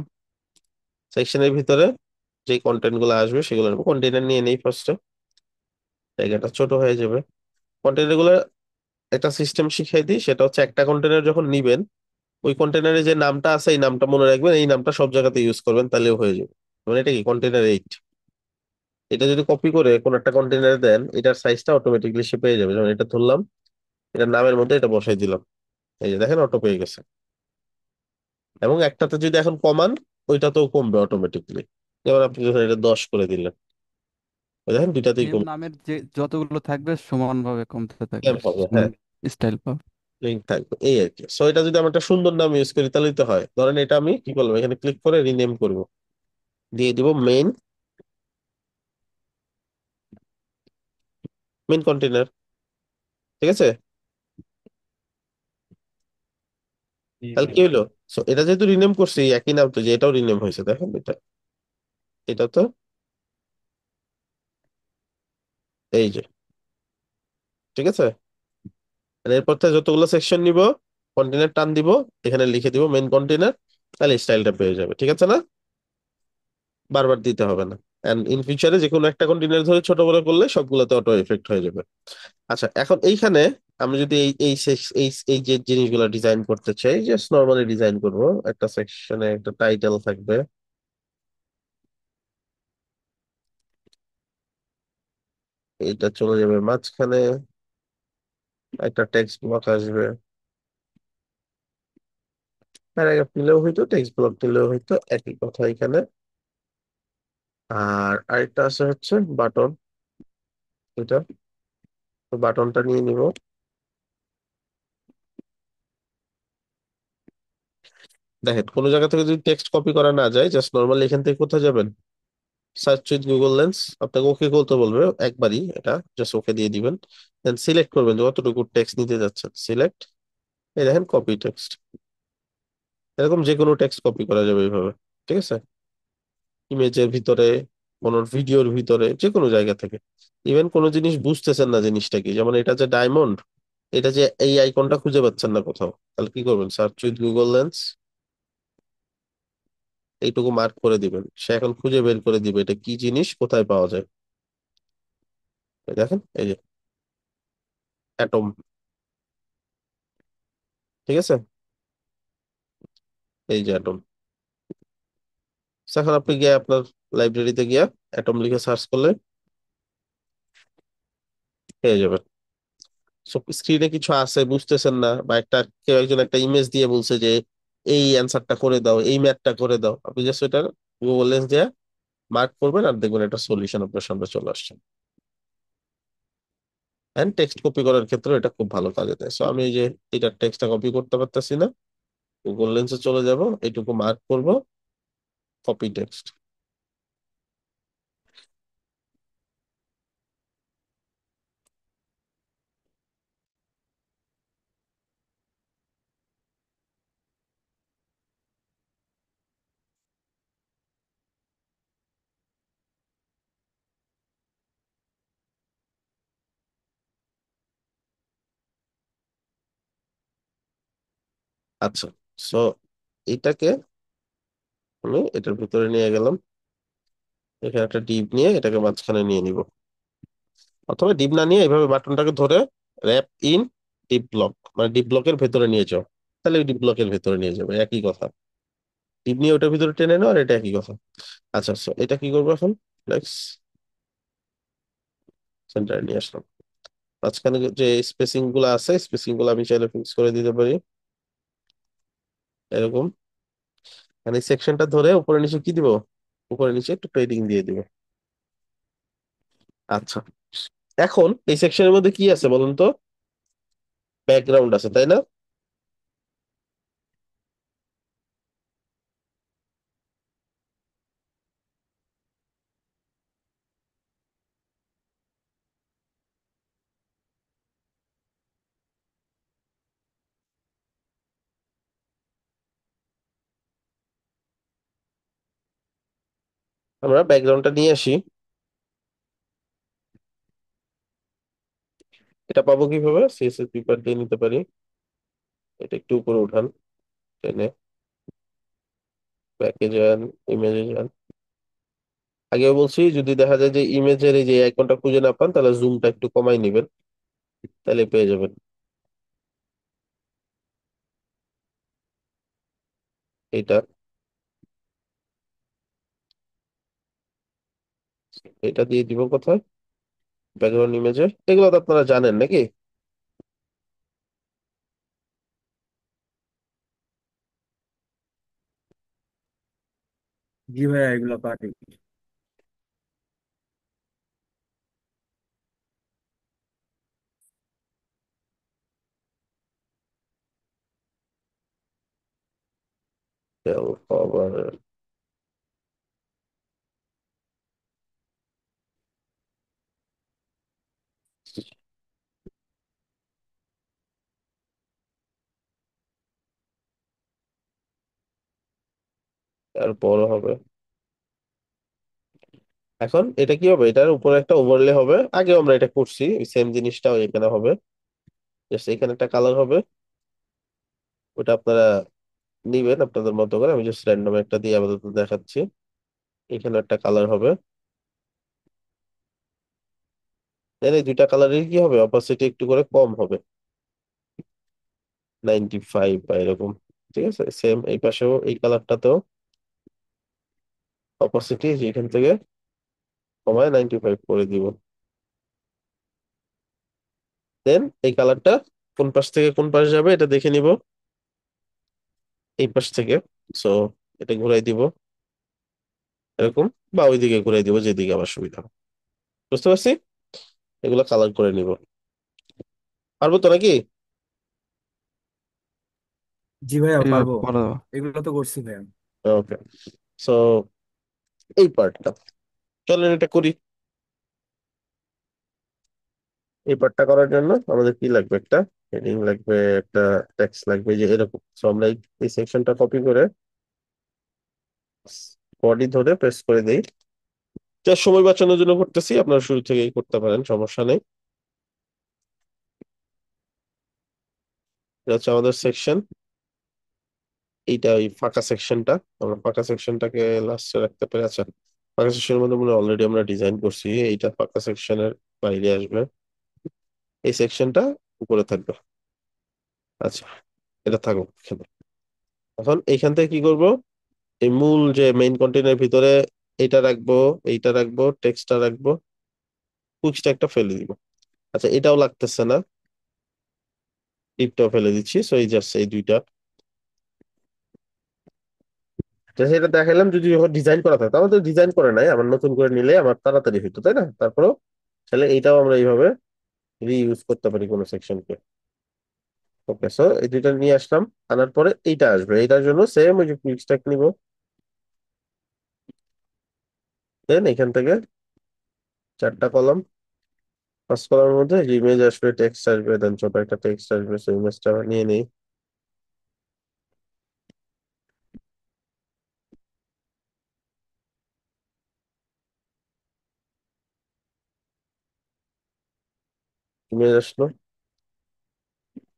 সেকশনের ভিতরে যে কন্টেন্ট গুলো আসবে সেগুলো নেবো, কন্টেনার নিয়ে নেই ফার্স্টে, জায়গাটা ছোট হয়ে যাবে। কন্টেনার গুলো একটা সিস্টেম শিখিয়ে দিই, সেটা হচ্ছে একটা কন্টেনার যখন নিবেন, ওই কন্টেনারে যে নামটা আছে এই নামটা মনে রাখবেন, এই নামটা সব জায়গাতে ইউজ করবেন, তাহলেও হয়ে যাবে। মানে এটা কি কন্টেনার 8, এটা যদি কপি করে কোন একটা কন্টেনারে দেন, এটার সাইজটা অটোমেটিকলি সে পেয়ে যাবে। যেমন এটা ধরলাম, এটার নামের মধ্যে এটা বসাই দিলাম, এই যে দেখেন অটো পেয়ে গেছে। এবং একটাতে যদি এখন কমান, ওইটাতেও কমবে অটোমেটিকলি। যেমন আপনি যখন এটা 10 করে দিলেন, ওই দেখেন দুইটাতেই সেম কম নামের যে যতগুলো থাকবে সমানভাবে কমতে থাকবে, ক্যাম্প হবে। সমান হ্যাঁ, স্টাইল পাবে। লিঙ্ক থাকবে, এই আর কি। সো এটা যদি আমি একটা সুন্দর নাম ইউজ করি তাহলেই তো হয়। ধরেন এটা আমি কি করলাম, এখানে ক্লিক করে রিনেম করব, দিয়ে দিব মেইন, মেইন কন্টেনার। ঠিক আছে, জি তাহলে ভাই। কি হইলো, সো এটা যেহেতু রিনেম করছি, একই নাম তো, যে এটাও রিনেম হয়েছে, দেখেন এটা, এটা তো এই যে, ঠিক আছে। আর এরপর থেকে যতগুলো সেকশন নিব, কন্টেনার টান দিব, এখানে লিখে দিব মেইন কন্টেনার, তাহলে স্টাইলটা পেয়ে যাবে। ঠিক আছে না, বারবার দিতে হবে না। এন্ড ইন ফিউচারে যে কোনো একটা কন্টেনার ধরে ছোট বড় করলে সবগুলোতে অটো এফেক্ট হয়ে যাবে। আচ্ছা, এখন এইখানে আমি যদি এই যে জিনিসগুলো ডিজাইন করতে চাই, জাস্ট নর্মালি ডিজাইন করব, একটা সেকশনে একটা টাইটেল থাকবে, এটা চলে যাবে মাঝখানে, একটা টেক্সট ব্লক আসবে, প্যারাগ্রাফ নিলেও হইতো, টেক্সট ব্লক নিলেও হইতো, একই কথা এখানে। আর আরেকটা আছে হচ্ছে বাটন, এটা, তো বাটনটা নিয়ে নিব। দেখেন কোনো জায়গা থেকে যদি টেক্সট কপি করা না যায়, জাস্ট নর্মালি এখান থেকে কোথায় যাবেন, সার্চ উইথ গুগল লেন্স, আপনাকে ওকে করতে বলবে একবারই, এটা জাস্ট ওকে দিয়ে দিবেন। দেন সিলেক্ট করবেন যে কতটুকু টেক্সট নিতে যাচ্ছেন, সিলেক্ট, এই দেখেন কপি টেক্সট, এরকম যে কোনো টেক্সট কপি করা যাবে এইভাবে। ঠিক আছে, ইমেজের ভিতরে, কোন ভিডিওর ভিতরে, যে কোনো জায়গা থেকে। ইভেন কোনো জিনিস বুঝতেছেন না জিনিসটা কি, যেমন এটা যে ডায়মন্ড, এটা যে এই আইকনটা খুঁজে পাচ্ছেন না কোথাও, তাহলে কি করবেন, সার্চ উইথ গুগল লেন্স, এইটুকু মার্ক করে দিবেন, সে এখন খুঁজে বের করে দিবে এটা কি জিনিস, কোথায় পাওয়া যায়। এই দেখেন এই যে অ্যাটম। ঠিক আছে, এই যে অ্যাটম। এখন আপনি গিয়ে আপনার লাইব্রেরিতে গিয়া অ্যাটম লিখে সার্চ করলে পেয়ে যাবেন। সব স্ক্রিনে কিছু আছে বুঝতেছেন না, বা একটা কেউ একজন একটা ইমেজ দিয়ে বলছে যে এই অ্যান্সারটা করে দাও, এই ম্যাথটা করে দাও, আপনি জাস্ট ওইটা গুগল লেন্স দিয়ে মার্ক করবেন, আর দেখবেন একটা সলিউশন আপনার সামনে চলে আসছে। এন্ড টেক্সট কপি করার ক্ষেত্রে এটা খুব ভালো কাজে দেয়। সো আমি এই যে এটা টেক্সটটা কপি করতে পারতেছি না, গুগল লেন্সে চলে যাব, এইটুকু মার্ক করব, কপি টেক্সট। আচ্ছা, সো এটাকে আমি এটার ভিতরে নিয়ে গেলাম, এখানে একটা ডিপ নিয়ে এটাকে মাঝখানে নিয়ে নিব, অথবা ডিপ না নিয়ে এইভাবে বাটনটাকে ধরে র্যাপ ইন ডিপ ব্লক, মানে ডিপ ব্লকের ভেতরে নিয়ে যাও, তাহলে ওই ডিপ ব্লকের ভেতরে নিয়ে যাবে, একই কথা। ডিপ নিয়ে ওটার ভিতরে টেনে নেওয়া, আর এটা একই কথা। আচ্ছা আচ্ছা, এটা কি করবো এখন? ফ্লেক্স সেন্টারে নিয়ে আসলাম। মাঝখানে যে স্পেসিং গুলো আছে, স্পেসিং গুলো আমি চাইলে ফিক্স করে দিতে পারি এরকম। মানে সেকশনটা ধরে উপরে নিচে কি দিব, উপরে নিচে একটু পেডিং দিয়ে দিব। আচ্ছা, এখন এই সেকশনের মধ্যে কি আছে বলুন তো? ব্যাকগ্রাউন্ড আছে, তাই না? আমরা ব্যাকগ্রাউন্ডটা নিয়ে আসি। এটা পাবো কিভাবে? সিএসএস পেপার দিয়ে নিতে পারি। এটা একটু উপরে উঠান, টেনে ব্যাকে যান, ইমেজে যান। আগেও বলছি, যদি দেখা যায় যে ইমেজের এই যে আইকনটা খুঁজে না পান, তাহলে জুমটা একটু কমাই নিবেন, তাহলে পেয়ে যাবেন। এটা এটা দিয়ে দিব কোথায়? ব্যাকগ্রাউন্ড ইমেজে। এগুলো তো আপনারা জানেন নাকি? জি ভাইয়া, এগুলো পারি। আবার আর বড় হবে। এখন এটা কি হবে? এটার উপরে একটা ওভারলে হবে, আগে আমরা এটা করছি, সেম জিনিসটাও এখানে হবে। জাস্ট এখানে একটা কালার হবে, ওটা আপনারা নিবেন আপনাদের মতো করে। আমি জাস্ট র্যান্ডম একটা দিয়ে আপাতত দেখাচ্ছি। এখানে একটা কালার হবে। দেন এই দুইটা কালারের কি হবে, অপাসিটি একটু করে কম হবে, 95 বা এরকম। ঠিক আছে, সেম এই পাশেও এই কালারটাতেও অপাসিটি এখান থেকে কমায় 95 করে দিব। দেন এই কালারটা কোন পাশ থেকে কোন পাশ যাবে এটা দেখে নিব, এই পাশ থেকে। সো এটা ঘুরাই দিব এরকম, বা ওইদিকে ঘুরাই দিব, যেদিকে আমার সুবিধা হয়। বুঝতে পারছি? এগুলো কালার করে নিব। পারবো তো নাকি? জি ভাইয়া, এইভাবে পারবো। পড়ো। এগুলো তো করছি ভাইয়া। ওকে, সো এই পার্টটা চলেন এটা করি। এই পার্টটা করার জন্য আমাদের কি লাগবে? একটা হেডিং লাগবে, একটা টেক্সট লাগবে, যে এরকম। সো আমরা এই সেকশনটা কপি করে বডি ধরে প্রেস করে দেই। যা সময় বাঁচানোর জন্য করতেছি, আপনারা শুরু থেকেই করতে পারেন, সমস্যা নেই। এটা হচ্ছে আমাদের সেকশন। এইটা ওই ফাঁকা সেকশনটা, আমরা ফাঁকা সেকশনটাকে লাস্টে রাখতে পারি। আচ্ছা, ফাঁকা সেকশনের মধ্যে মনে অলরেডি আমরা ডিজাইন করছি, এইটা ফাঁকা সেকশনের বাইরে আসবে, এই সেকশনটা উপরে থাকবে। আচ্ছা, এটা থাকুক এখানে। এখন এইখান থেকে কি করব? এই মূল যে মেইন কন্টেন্টের ভিতরে এইটা রাখবো, এইটা রাখবো, টেক্সটটা রাখবো, কুইকটা একটা ফেলে দিব। আচ্ছা, এটাও লাগতেছে না, টিপটাও ফেলে দিচ্ছি। সো এই জাস্ট এই দুইটা, জাস্ট এটা দেখালাম। যদি যখন ডিজাইন করা থাকে, আমার তো ডিজাইন করে নাই, আমার নতুন করে নিলে আমার তাড়াতাড়ি হইতো, তাই না? তারপরেও তাহলে এইটাও আমরা এইভাবে রিইউজ করতে পারি কোনো সেকশনকে। ওকে, সো এই দুইটা নিয়ে আসলাম। আনার পরে এইটা আসবে, এইটার জন্য সেম ওই যে কুইকস্টাক নিব। দেন এখান থেকে চারটা কলাম, ফার্স্ট কলামের মধ্যে ইমেজ আসবে, টেক্সট আসবে, দেন ছোট একটা টেক্সট আসবে। সেই ইমেজটা নিয়ে নেই। ইমেজ আসলো,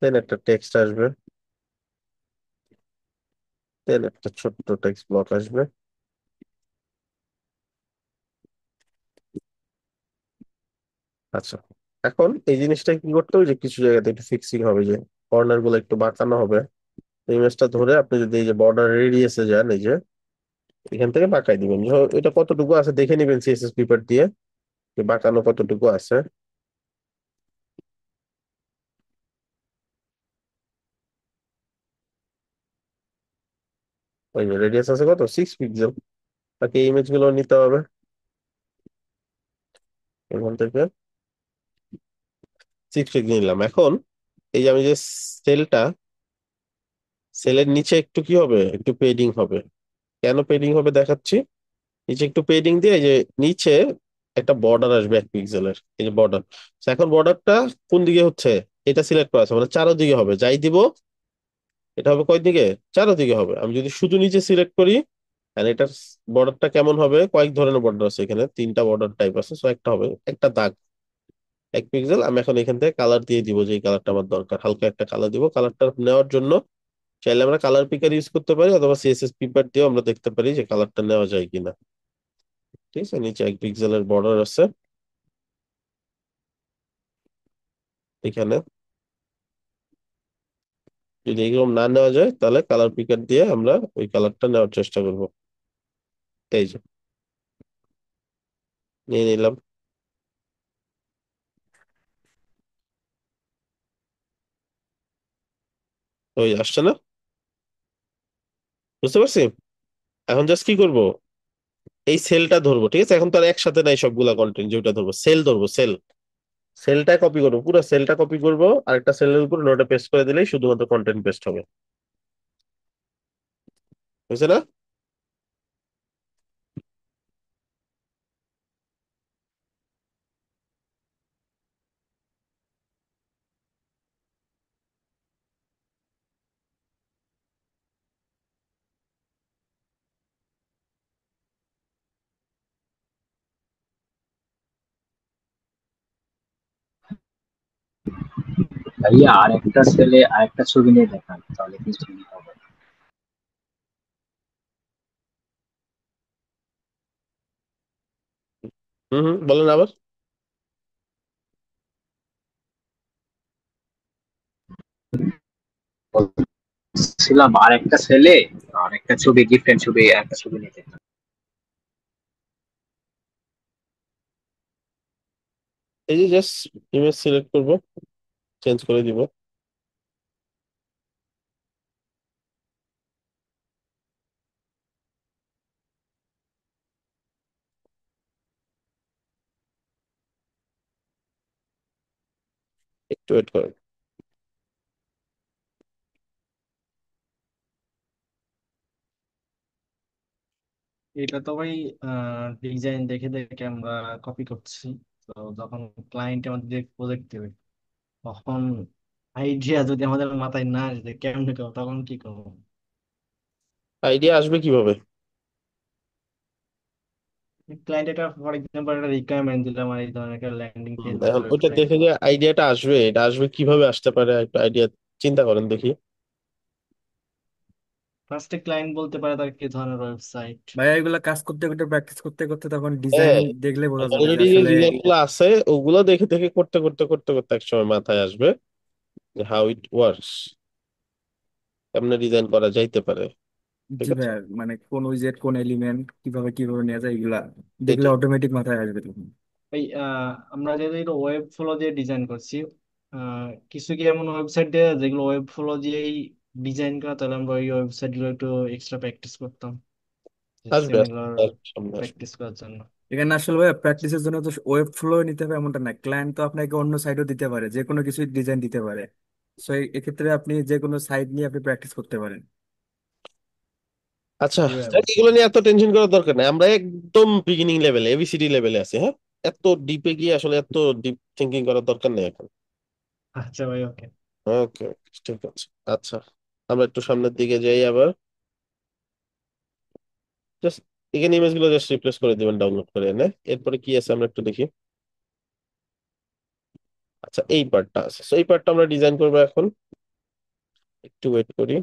দেন একটা টেক্সট আসবে, দেন একটা ছোট্ট টেক্সট ব্লক আসবে। আচ্ছা, এখন এই জিনিসটা কি করতে হবে, যে কিছু জায়গাতে একটু ফিক্সিং হবে, যে কর্নার গুলো একটু বাঁকানো হবে। ইমেজটা ধরে আপনি যদি এই যে বর্ডার রেডিয়াসে যান, এই যে এখান থেকে বাঁকাই দিবেন। এটা কতটুকু আছে দেখে নিবেন সিএসএস পেপার দিয়ে, যে বাঁকানো কতটুকু আছে। ওই যে রেডিয়াস আছে কত, 6 পিক্সেল। তাকে ইমেজ গুলো নিতে হবে এখান থেকে। 6 পিক্সেল নিলাম। এখন এই যে আমি যে সেলটা, সেলের নিচে একটু কি হবে, একটু পেডিং হবে। কেন পেডিং হবে দেখাচ্ছি। নিচে একটু পেডিং দিয়ে এই যে নিচে একটা বর্ডার আসবে 1 পিক্সেলের, এই যে বর্ডার। এখন বর্ডারটা কোন দিকে হচ্ছে, এটা সিলেক্ট করা আছে, মানে চারোদিকে হবে। যাই দিব এটা হবে কয় দিকে, চারোদিকে হবে। আমি যদি শুধু নিচে সিলেক্ট করি, আর এটার বর্ডারটা কেমন হবে, কয়েক ধরনের বর্ডার আছে এখানে, 3টা বর্ডার টাইপ আছে। সো একটা হবে একটা দাগ 1 পিক্সেল। আমি এখন এখান থেকে কালার দিয়ে দিব, যে কালারটা আমার দরকার, হালকা একটা কালার দিব। কালারটা নেওয়ার জন্য চাইলে আমরা কালার পিকার ইউজ করতে পারি, অথবা সিএসএস পেপার দিয়েও আমরা দেখতে পারি যে কালারটা নেওয়া যায় কিনা। ঠিক আছে, নিচে 1 পিক্সেলের বর্ডার আছে এখানে। যদি এরকম না নেওয়া যায়, তাহলে কালার পিকার দিয়ে আমরা ওই কালারটা নেওয়ার চেষ্টা করব। এই যে নিয়ে নিলাম। ওই আসছে না, বুঝতে পারছি। এখন জাস্ট কি করব, এই সেলটা ধরবো। ঠিক আছে, এখন তো আর একসাথে নাই সবগুলা কন্টেন্ট, যেটা ধরবো সেল ধরবো, সেলটা কপি করবো, পুরো সেলটা কপি করবো, আরেকটা সেলের উপর নোটে পেস্ট করে দিলেই শুধুমাত্র কন্টেন্ট পেস্ট হবে। বুঝছে না? ভাইয়া আরেকটা ছেলে আরেকটা ছবি নিয়ে দেখান তাহলে কি ছবি হবে। হম হম, বলেন আবার। বলছিলাম আরেকটা ছেলে আরেকটা ছবি ডিফারেন্ট ছবি একটা ছবি নিয়ে দেখান। এই যে জাস্ট ইমেজ সিলেক্ট করব, চেঞ্জ করে দিব। একটু ওয়েট করেন। এটা তো ভাই ডিজাইন দেখে দেখে আমরা কপি করছি। তো যখন ক্লায়েন্ট আমাদের প্রজেক্ট দেবে, তখন আইডিয়া যদি আমাদের মাথায় না আসে কেমনে করবো, তখন কি করবো? আইডিয়া আসবে কিভাবে? ক্লায়েন্ট এটা ফর এক্সাম্পল একটা রিকোয়ারমেন্ট দিলাম, আর এই ধরনের একটা ল্যান্ডিং পেজ বা এখন ওইটা ওয়েবসাইট। দেখে যে আইডিয়াটা আসবে, এটা আসবে কিভাবে আসতে পারে, একটা আইডিয়া চিন্তা করেন দেখি। ফার্স্টে ক্লায়েন্ট বলতে পারে তার কি ধরনের ওয়েবসাইট। ভাইয়া এগুলা কাজ করতে করতে প্র্যাকটিস করতে করতে তখন ডিজাইন হ্যাঁ, দেখলে বোঝা যাবে যে অলরেডি যে আসলে ডিজাইন গুলো আছে ওগুলো দেখে দেখে করতে করতে করতে করতে এক সময় মাথায় আসবে যে হাউ ইট ওয়ার্কস, কেমনে ডিজাইন করা যাইতে পারে। ঠিক জি আছে, ভাইয়া মানে কোন উইজেট কোন এলিমেন্ট কিভাবে কিভাবে নেওয়া যায় এগুলা দেখলে এটাই। অটোমেটিক মাথায় আসবে তখন। এই আমরা যেহেতু ওয়েব ফ্লো দিয়ে ডিজাইন করছি, কিছু কি এমন ওয়েবসাইট দিয়ে যেগুলো ওয়েব ফ্লো দিয়েই ডিজাইন করা, তাহলে আমরা ওই ওয়েবসাইট গুলো একটু এক্সট্রা প্র্যাকটিস করতাম আসবে আসবে, সিমিলার সামনে আসবে। প্র্যাকটিস করার জন্য। এখানে আসলে ভাইয়া প্র্যাকটিসের জন্য তো ওয়েব ফ্লো নিতে হবে এমনটা না, ক্লায়েন্ট তো আপনাকে অন্য সাইটও দিতে পারে, যে কোনো কিছু ডিজাইন দিতে পারে। সো এক্ষেত্রে আপনি যে কোনো সাইট নিয়ে আপনি প্র্যাকটিস করতে পারেন। আচ্ছা, জি ভাই, যাক, বুঝতে এগুলো পারছি। নিয়ে এত টেনশন করার দরকার নেই। আমরা একদম বিগিনিং লেভেলে, এবিসিডি লেভেলে আছি। হ্যাঁ, এত ডিপে গিয়ে আসলে এত ডিপ থিঙ্কিং করার দরকার নেই এখন। আচ্ছা ভাই, ওকে। ওকে, ঠিক আছে। আচ্ছা, আমরা একটু সামনের দিকে যাই আবার। জাস্ট এখানে ইমেজ গুলো জাস্ট রিপ্লেস করে দিবেন ডাউনলোড করে এনে। এরপরে কি আছে আমরা একটু দেখি। আচ্ছা, এই পার্টটা আছে, তো এই পার্টটা আমরা ডিজাইন করবো এখন। একটু ওয়েট করি।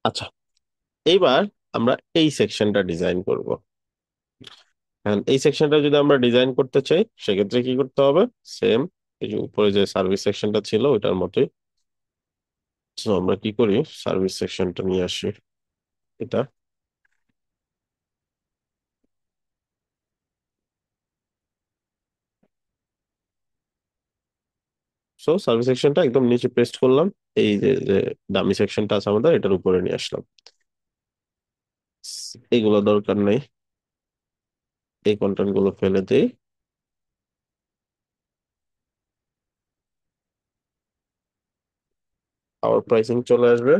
আচ্ছা, এইবার আমরা এই সেকশনটা ডিজাইন করব। এই সেকশনটা যদি আমরা ডিজাইন করতে চাই, সেক্ষেত্রে কি করতে হবে, সেম এই যে উপরে যে সার্ভিস সেকশনটা ছিল ওইটার মতোই। তো আমরা কি করি, সার্ভিস সেকশনটা নিয়ে আসি এটা। সো সার্ভিস সেকশনটা একদম নিচে পেস্ট করলাম, এই যে যে দামি সেকশনটা আছে আমাদের এটার উপরে নিয়ে আসলাম। এইগুলো দরকার নেই, এই কন্টেন্ট গুলো ফেলে দেই। আবার প্রাইসিং চলে আসবে।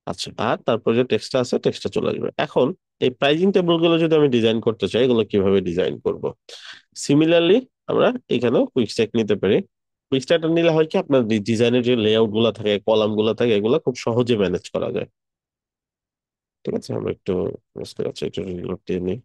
আচ্ছা, আর তারপর যে টেক্সটটা আছে টেক্সটটা চলে আসবে। এখন এই প্রাইজিং টেবিল গুলো যদি আমি ডিজাইন করতে চাই, এগুলো কিভাবে ডিজাইন করব? সিমিলারলি আমরা এখানেও কুইক স্ট্যাক নিতে পারি। কুইক স্ট্যাকটা নিলে হয় কি, আপনার ডিজাইনের যে লেআউট গুলো থাকে, কলাম গুলো থাকে, এগুলো খুব সহজে ম্যানেজ করা যায়। ঠিক আছে, আমরা একটু বুঝতে পারছি, একটু রিলোড দিয়ে নিই।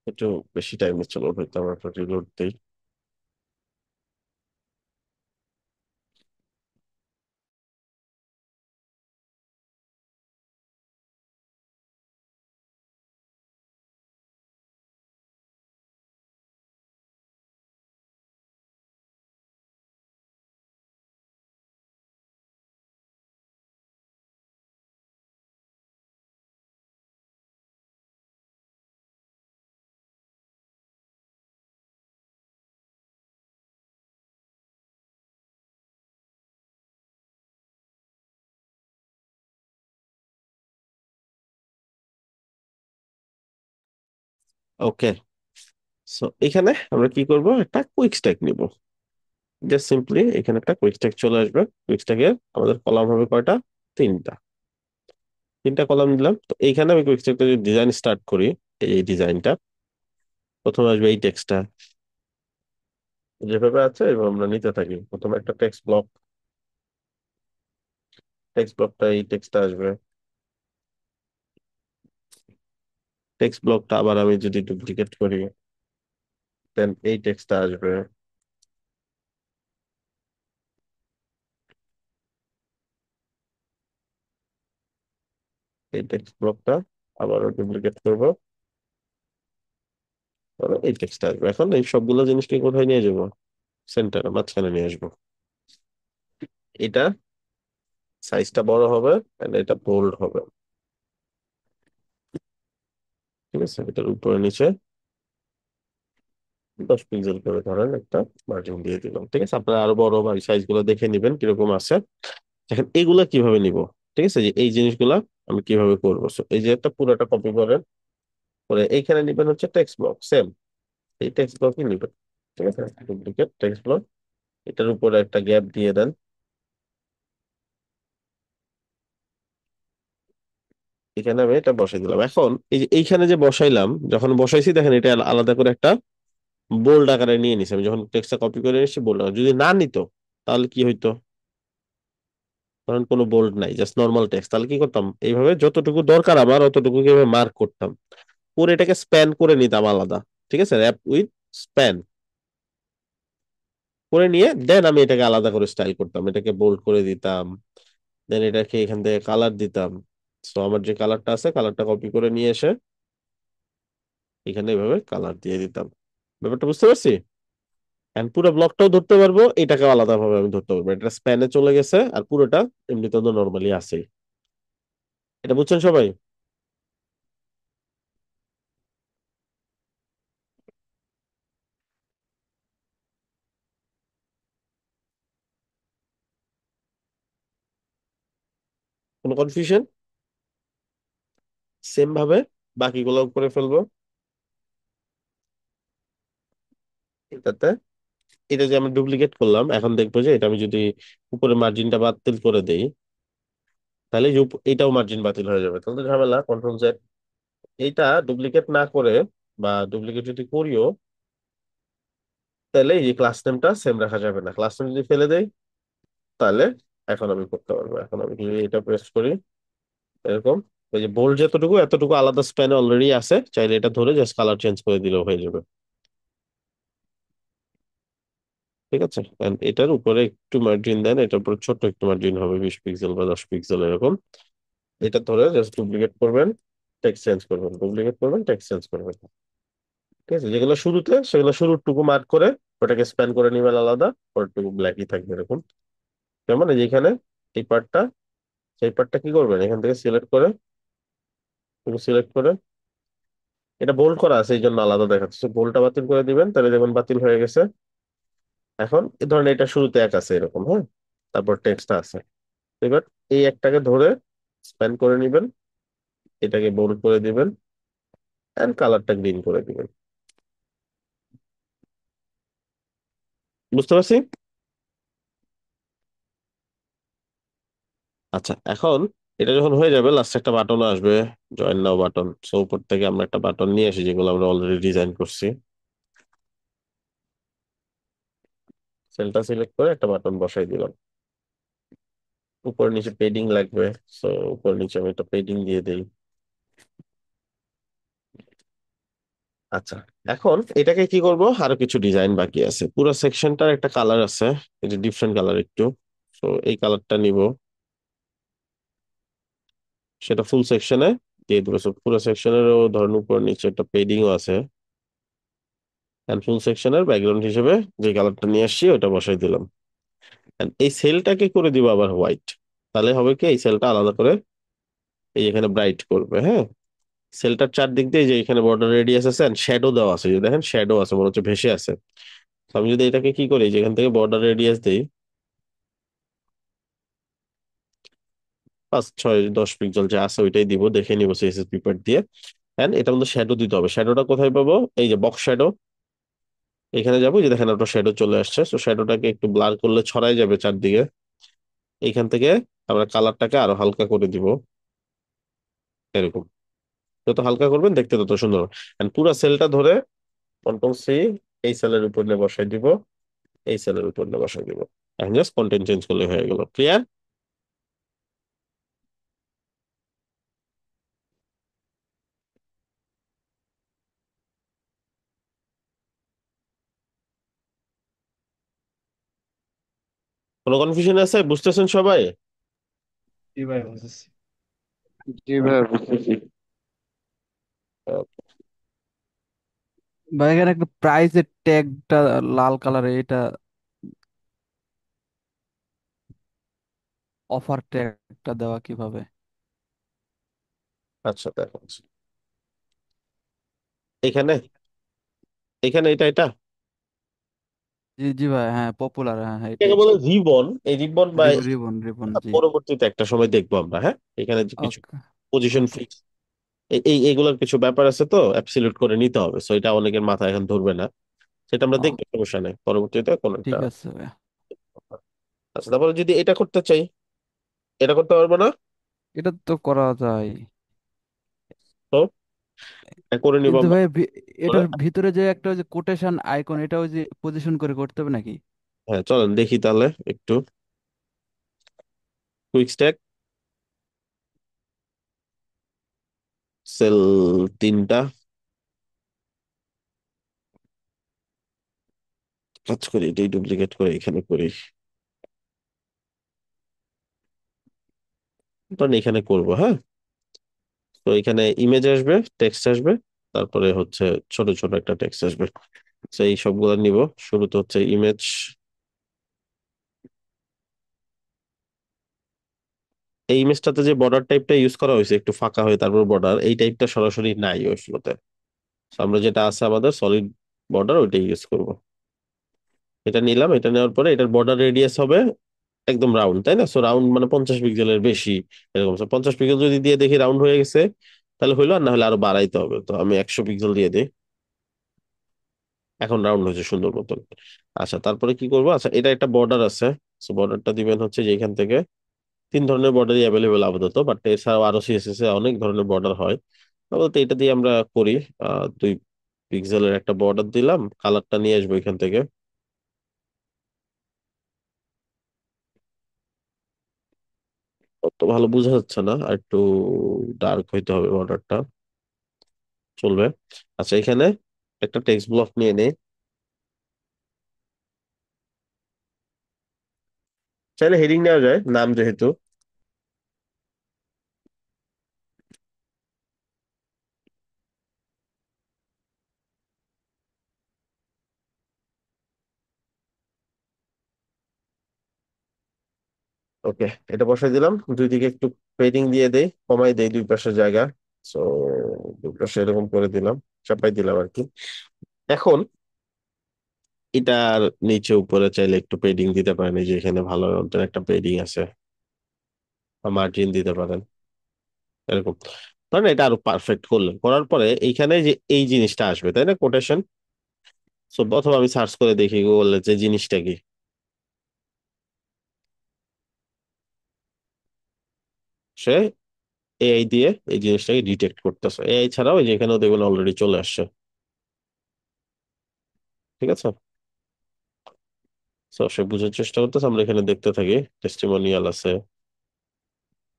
একটু বেশি টাইম নিচ্ছে লোড হইতে, আমরা একটু রিলোড দিই। ওকে, সো এখানে আমরা কি করব, একটা কুইক স্ট্যাক নিব। জাস্ট সিম্পলি এখানে একটা কুইক স্ট্যাক চলে আসবে। কুইক স্ট্যাকের আমাদের কলাম হবে কয়টা? তিনটা। তিনটা কলাম দিলাম। তো এইখানে আমি কুইক স্ট্যাকটা যদি ডিজাইন স্টার্ট করি, এই ডিজাইনটা প্রথমে আসবে এই টেক্সটটা, যেভাবে আছে এভাবে আমরা নিতে থাকি। প্রথমে একটা টেক্সট ব্লক, টেক্সট ব্লকটা এই টেক্সটটা আসবে। টেক্সট ব্লকটা আবার আমি যদি ডুপ্লিকেট করি, দেন এই টেক্সটটা আসবে। এই টেক্সট ব্লকটা আবারও ডুপ্লিকেট করবো, তাহলে এই টেক্সটটা আসবে। এখন এই সবগুলো জিনিসকে কোথায় নিয়ে যাবো? সেন্টারে, মাঝখানে নিয়ে আসবো। এটা সাইজটা বড় হবে, and এটা বোল্ড হবে। ঠিক আছে, এটার উপরে নিচে 10 পিক্সেল করে ধরেন একটা মার্জিন দিয়ে দিলাম। ঠিক আছে, আপনারা আরো বড় বা সাইজ গুলো দেখে নিবেন কিরকম আছে। এখন এগুলা কিভাবে নিব? ঠিক আছে, যে এই জিনিসগুলা আমি কিভাবে করবো? So, এই যে একটা পুরোটা কপি করেন, করে এইখানে নিবেন হচ্ছে টেক্সট ব্লক, সেম এই টেক্সট ব্লকই নিবেন। ঠিক আছে, ডুপ্লিকেট টেক্সট ব্লক, এটার উপরে একটা গ্যাপ দিয়ে দেন। এখানে আমি এটা বসাই দিলাম। এখন এই যে এইখানে যে বসাইলাম, যখন বসাইছি দেখেন এটা আলাদা করে একটা বোল্ড আকারে নিয়ে নিছি, আমি যখন টেক্সটটা কপি করে নিয়েছি বোল্ড আকারে। যদি না নিত তাহলে কি হইতো? ধরেন কোনো বোল্ড নাই, জাস্ট নর্মাল টেক্সট, তাহলে কি করতাম, এইভাবে যতটুকু দরকার আমার অতটুকু কিভাবে মার্ক করতাম, পরে এটাকে স্প্যান করে নিতাম আলাদা। ঠিক আছে, র্যাপ উইথ স্প্যান করে নিয়ে দেন আমি এটাকে আলাদা করে স্টাইল করতাম, এটাকে বোল্ড করে দিতাম, দেন এটাকে এখান থেকে কালার দিতাম। সো আমার যে কালারটা আছে কালারটা কপি করে নিয়ে এসে এখানে এভাবে কালার দিয়ে দিতাম। ব্যাপারটা বুঝতে পারছি? এন্ড পুরো ব্লকটাও ধরতে পারবো, এটাকে আলাদা ভাবে আমি ধরতে পারবো, এটা স্প্যানে চলে গেছে আর পুরোটা এমনিতে তো নর্মালি আছে। এটা বুঝছেন সবাই? কোনো কনফিউশন? সেম ভাবে বাকিগুলো করে ফেলবো এটাতে। এটা যে আমি ডুপ্লিকেট করলাম, এখন দেখবো যে এটা আমি যদি উপরে মার্জিনটা বাতিল করে দেই তাহলে যে এটাও মার্জিন বাতিল হয়ে যাবে, তাহলে তো ঝামেলা। কন্ট্রোল জেড, এইটা ডুপ্লিকেট না করে বা ডুপ্লিকেট যদি করিও তাহলে এই যে ক্লাস নেমটা সেম রাখা যাবে না। ক্লাস নেম যদি ফেলে দেই তাহলে এখন আমি করতে পারবো। এখন আমি যদি এটা প্রেস করি এরকম, ওই যে বোল্ড যতটুকু এতটুকু আলাদা স্প্যানে অলরেডি আছে, চাইলে এটা ধরে জাস্ট কালার চেঞ্জ করে দিলেও হয়ে যাবে। ঠিক আছে, and এটার উপরে একটু মার্জিন দেন, এটার উপরে ছোট্ট একটু মার্জিন হবে, 20 পিক্সেল বা 10 পিক্সেল এরকম। এটা ধরে জাস্ট ডুপ্লিকেট করবেন, টেক্সট চেঞ্জ করবেন, ডুপ্লিকেট করবেন, টেক্সট চেঞ্জ করবেন। ঠিক আছে, যেগুলো শুরুতে সেগুলো শুরুর টুকু মার্ক করে ওটাকে স্প্যান করে নিবেন আলাদা, পরটুকু ব্ল্যাকই থাকবে এরকম। যেমন এই যে এখানে এই পার্টটা, সেই পার্টটা কি করবেন, এখান থেকে সিলেক্ট করে সিলেক্ট করে, এটা বোল্ড করা আছে এই জন্য আলাদা দেখাচ্ছে, বোল্ডটা বাতিল করে দিবেন, তাহলে দেখবেন বাতিল হয়ে গেছে। এখন এই ধরনের এটা শুরুতে এক আছে এরকম, হ্যাঁ, তারপর টেক্সটটা আছে। এবার এই একটাকে ধরে স্প্যান করে নিবেন, এটাকে বোল্ড করে দিবেন এন্ড কালারটা গ্রিন করে দিবেন। বুঝতে পারছি? আচ্ছা, এখন এটা যখন হয়ে যাবে লাস্টে একটা বাটন আসবে, জয়েন নাও বাটন। সো উপর থেকে আমরা একটা বাটন নিয়ে আসি যেগুলো আমরা অলরেডি ডিজাইন করছি, সেলটা সিলেক্ট করে একটা বাটন বসাই দিলাম। উপর নিচে পেডিং লাগবে, সো উপর নিচে আমি একটা পেডিং দিয়ে দেই। আচ্ছা, এখন এটাকে কি করব, আরো কিছু ডিজাইন বাকি আছে। পুরো সেকশনটার একটা কালার আছে, এই যে ডিফারেন্ট কালার একটু। সো এই কালারটা নিব, সেটা ফুল সেকশনে দিয়ে দেবো। সো পুরো সেকশনেরও ধরুন উপর নিচে একটা পেডিংও আছে, এন্ড ফুল সেকশনের ব্যাকগ্রাউন্ড হিসেবে যে কালারটা নিয়ে আসছি ওটা বসাই দিলাম। And এই সেলটাকে করে দিব আবার হোয়াইট, তাহলে হবে কি এই সেলটা আলাদা করে এই এখানে ব্রাইট করবে। হ্যাঁ, সেলটার চারদিক দিয়ে যে এখানে বর্ডার রেডিয়াস আছে এন্ড শ্যাডো দেওয়া আছে, যে দেখেন শ্যাডো আছে, মনে হচ্ছে ভেসে আছে। তো আমি যদি এটাকে কি করি, যেখান থেকে বর্ডার রেডিয়াস দিই 5, 6, 10 পিক্সেল যে আছে ওইটাই দিব, দেখে নিবো সিএসএস পেপার দিয়ে। এন্ড এটার মধ্যে শ্যাডো দিতে হবে। শ্যাডোটা কোথায় পাবো, এই যে বক্স শ্যাডো, এখানে যাবো, যে দেখেন একটা শ্যাডো চলে আসছে। তো শ্যাডোটাকে একটু ব্লার করলে ছড়াই যাবে চারদিকে। এইখান থেকে আমরা কালারটাকে আরো হালকা করে দিব এরকম। যত হালকা করবেন দেখতে তত সুন্দর। এন্ড পুরো সেলটা ধরে কন্ট্রোল সি এই সেলের উপর নিয়ে বসাই দিব, এই সেলের উপর নিয়ে বসাই দিব। এখন জাস্ট কন্টেন্ট চেঞ্জ করলে হয়ে গেল। ক্লিয়ার? কোনো কনফিউশন আছে? বুঝতেছেন সবাই? জি ভাই, বুঝেছি। জি ভাই, বুঝতেছি। বা এখানে একটা প্রাইসের ট্যাগটা লাল কালারে, এটা অফার ট্যাগটা দেওয়া কিভাবে? আচ্ছা দেখো, এখানে এখানে এটা এটা জি জি ভাই, হ্যাঁ পপুলার, হ্যাঁ হ্যাঁ, এটাকে এটাই। বলে রিবন। এই রিবন বা রিবন রিবন, জি। পরবর্তীতে একটা সময় দেখবো আমরা। হ্যাঁ, এখানে যে কিছু ওকে পজিশন ওকে, ফিক্স, এই এইগুলোর কিছু ব্যাপার আছে, তো অ্যাবসলিউট করে নিতে হবে। সো এটা অনেকের মাথায় এখন ধরবে না, সেটা আমরা দেখবো, সমস্যা নেই পরবর্তীতে কোন একটা। ঠিক আছে ভাই। আচ্ছা, তারপরে যদি এটা করতে চাই, এটা করতে পারবো না? এটা তো করা যায়, তো এটা করে নিব কিন্তু আমরা। ভাই করে এটার ভিতরে যে একটা ওই যে কোটেশন আইকন, এটা ওই যে পজিশন করে করতে হবে নাকি? হ্যাঁ চলেন দেখি তাহলে একটু। কুইক স্ট্যাক, সেল 3টা, কাজ করি এটাই ডুপ্লিকেট করে এখানে করি, তখন এখানে করব। হ্যাঁ, তো এখানে ইমেজ আসবে, টেক্সট আসবে, তারপরে হচ্ছে ছোট ছোট একটা টেক্সট আসবে। তো এই সবগুলো নিব। শুরুতে হচ্ছে ইমেজ, এই ইমেজটাতে যে বর্ডার টাইপটা ইউজ করা হয়েছে একটু ফাঁকা হয়ে তারপর বর্ডার, এই টাইপটা সরাসরি নাই ওই ফ্লোতে। আমরা যেটা আছে আমাদের সলিড বর্ডার ওইটাই ইউজ করব। এটা নিলাম, এটা নেওয়ার পরে এটার বর্ডার রেডিয়াস হবে একদম রাউন্ড, তাই না? সো রাউন্ড মানে 50 পিক্সেলের বেশি, এরকম। 50 পিক্সেল যদি দিয়ে দেখি রাউন্ড হয়ে গেছে তাহলে হইলো, আর না হলে আরো বাড়াইতে হবে। তো আমি 100 পিক্সেল দিয়ে দিই, এখন রাউন্ড হয়েছে সুন্দর মতন। আচ্ছা তারপরে কি করবো, আচ্ছা এটা একটা বর্ডার আছে। সো বর্ডারটা দিবেন হচ্ছে যে এখান থেকে 3 ধরনের বর্ডারই অ্যাভেলেবেল আপাতত, বাট এছাড়াও আরো সিএসএস এ অনেক ধরনের বর্ডার হয়। আপাতত এটা দিয়ে আমরা করি। 2 পিক্সেলের একটা বর্ডার দিলাম, কালারটা নিয়ে আসবো এখান থেকে। অত ভালো বোঝা যাচ্ছে না, আর একটু ডার্ক হইতে হবে বর্ডারটা, চলবে। আচ্ছা এখানে একটা টেক্সট ব্লক নিয়ে নেই, চাইলে হেডিং নেওয়া যায় নাম যেহেতু। ওকে, এটা বসাই দিলাম। দুই দিকে একটু পেডিং দিয়ে দেই, কমাই দেই দুই পাশের জায়গা। সো দুই পাশে এরকম করে দিলাম, চাপাই দিলাম আর কি। এখন এটার নিচে উপরে চাইলে একটু পেডিং দিতে পারেন, এই যে এখানে ভালো অন্তর একটা পেডিং আছে, বা মার্জিন দিতে পারেন এরকম। ধরেন এটা আরো পারফেক্ট করলেন, করার পরে এইখানে যে এই জিনিসটা আসবে, তাই না, কোটেশন। সো অথবা আমি সার্চ করে দেখি গুগলে যে জিনিসটা কি, সে এআই দিয়ে এই জিনিসটাকে ডিটেক্ট করতেছে। এআই ছাড়াও এই যে এখানেও দেখবেন অলরেডি চলে আসছে, ঠিক আছে। তো সে বুঝার চেষ্টা করতেছে, আমরা এখানে দেখতে থাকি। টেস্টিমোনিয়াল আছে,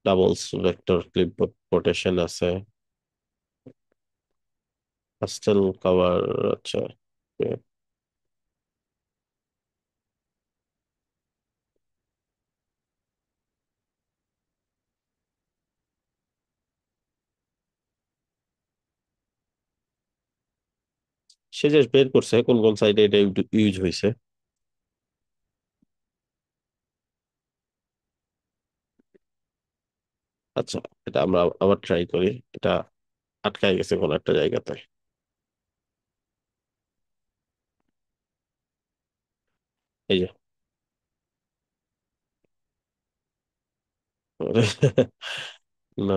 ডাবলস ভেক্টর ক্লিপ কোটেশন আছে, পাস্টেল কভার। আচ্ছা okay, সে যে বের করছে কোন কোন সাইডে এটা ইউজ হয়েছে। আচ্ছা, এটা আমরা আবার ট্রাই করি। এটা আটকায় গেছে কোন একটা জায়গাতে, এই যে। না,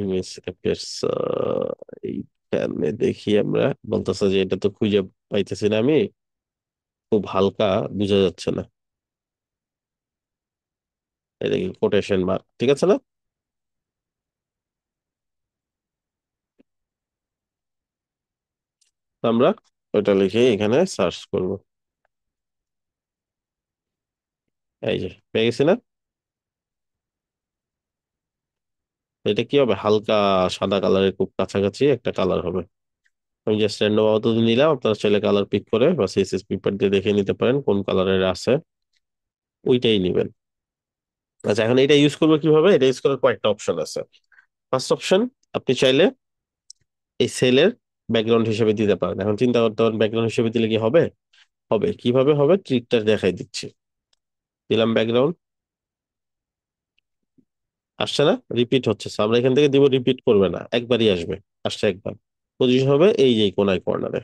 ইমেজ অ্যাপিয়ার্স এইখানে দেখি আমরা, বলতেছে যে এটা তো খুঁজে পাইতেছি না আমি, খুব হালকা, বোঝা যাচ্ছে না। এটা কি কোটেশন মার্ক, ঠিক আছে না? তো আমরা ওটা লিখে এখানে সার্চ করব। এই যে পেয়ে গেছি না? এটা কি হবে, হালকা সাদা কালারের খুব কাছাকাছি একটা কালার হবে। আমি জাস্ট র্যান্ডম আপাতত নিলাম, আপনারা চাইলে কালার পিক করে বা সিএসএস পেপার দিয়ে দেখে নিতে পারেন কোন কালারের আছে, ওইটাই নিবেন। আচ্ছা এখন এটা ইউজ করবো কিভাবে, এটা ইউজ করার কয়েকটা অপশন আছে। ফার্স্ট অপশন, আপনি চাইলে এই সেলের ব্যাকগ্রাউন্ড হিসেবে দিতে পারেন। এখন চিন্তা করতে পারেন ব্যাকগ্রাউন্ড হিসেবে দিলে কি হবে, হবে কিভাবে হবে, ট্রিকটা দেখাই দিচ্ছি। দিলাম ব্যাকগ্রাউন্ড, আসছে না, রিপিট হচ্ছে। So আমরা এখান থেকে দিব, রিপিট করবে না, একবারই আসবে। আসছে একবার, পজিশন হবে এই যে কোনায় কর্নারে,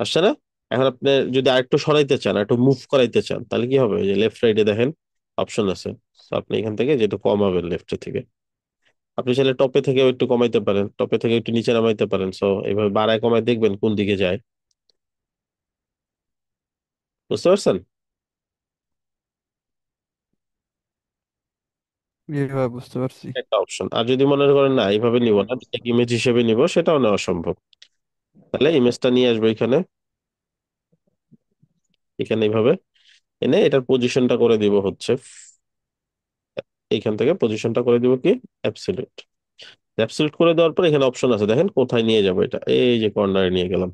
আসছে না? এখন আপনি যদি আরেকটু সরাইতে চান, একটু মুভ করাইতে চান, তাহলে কি হবে, এই যে লেফট রাইটে দেখেন অপশন আছে। So আপনি এখান থেকে যেটা কমাবেন লেফট থেকে, আপনি চাইলে টপে থেকে একটু কমাইতে পারেন, টপে থেকে একটু নিচে নামাইতে পারেন। সো এইভাবে বাড়ায় কমায় দেখবেন কোন দিকে যায়, বুঝতে পারছেন? এইভাবে বুঝতে পারছি। একটা অপশন। আর যদি মনে করেন না এইভাবে নিব না, ইমেজ হিসেবে নিব, সেটাও নেওয়া সম্ভব। তাহলে ইমেজটা নিয়ে আসবো এখানে, এখানে এইভাবে এনে এটার পজিশনটা করে দিব হচ্ছে এইখান থেকে পজিশনটা করে দিব কি অ্যাবসলিউট। অ্যাবসলিউট করে দেওয়ার পর এখানে অপশন আছে, দেখেন কোথায় নিয়ে যাবো এটা, এই যে কর্নারে নিয়ে গেলাম।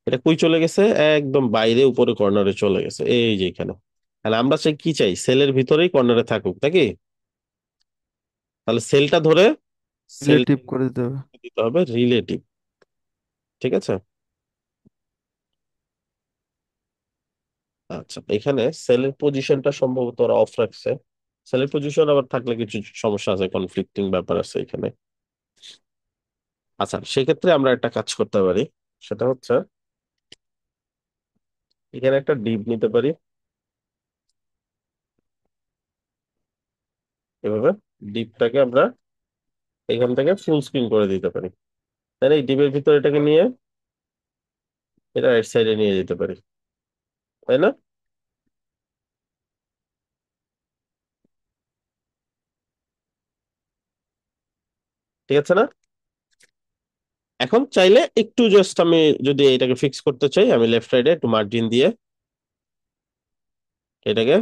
এটা কই চলে গেছে, একদম বাইরে উপরে কর্নারে চলে গেছে, এই যে এখানে। তাহলে আমরা চাই কি, চাই সেলের ভিতরেই কর্নারে থাকুক নাকি? তাহলে সেলটা ধরে সেল রিলেটিভ করে দিতে হবে। দিতে হবে রিলেটিভ। ঠিক আছে, আচ্ছা এখানে সেলের পজিশনটা সম্ভবত ওরা অফ রাখছে। সেলের পজিশন আবার থাকলে কিছু সমস্যা আছে, কনফ্লিক্টিং ব্যাপার আছে এখানে। আচ্ছা সেক্ষেত্রে আমরা একটা কাজ করতে পারি, সেটা হচ্ছে এখানে একটা ডিপ নিতে পারি এভাবে। ডিপটাকে আমরা এখান থেকে ফুল স্ক্রিন করে দিতে পারি, তাই না? এই ডিপের ভিতরে এটাকে নিয়ে এটা রাইট সাইডে নিয়ে যেতে পারি, তাই না? ঠিক আছে না? এখন চাইলে একটু জাস্ট আমি যদি এটাকে ফিক্স করতে চাই, আমি লেফট সাইডে একটু মার্জিন দিয়ে এটাকে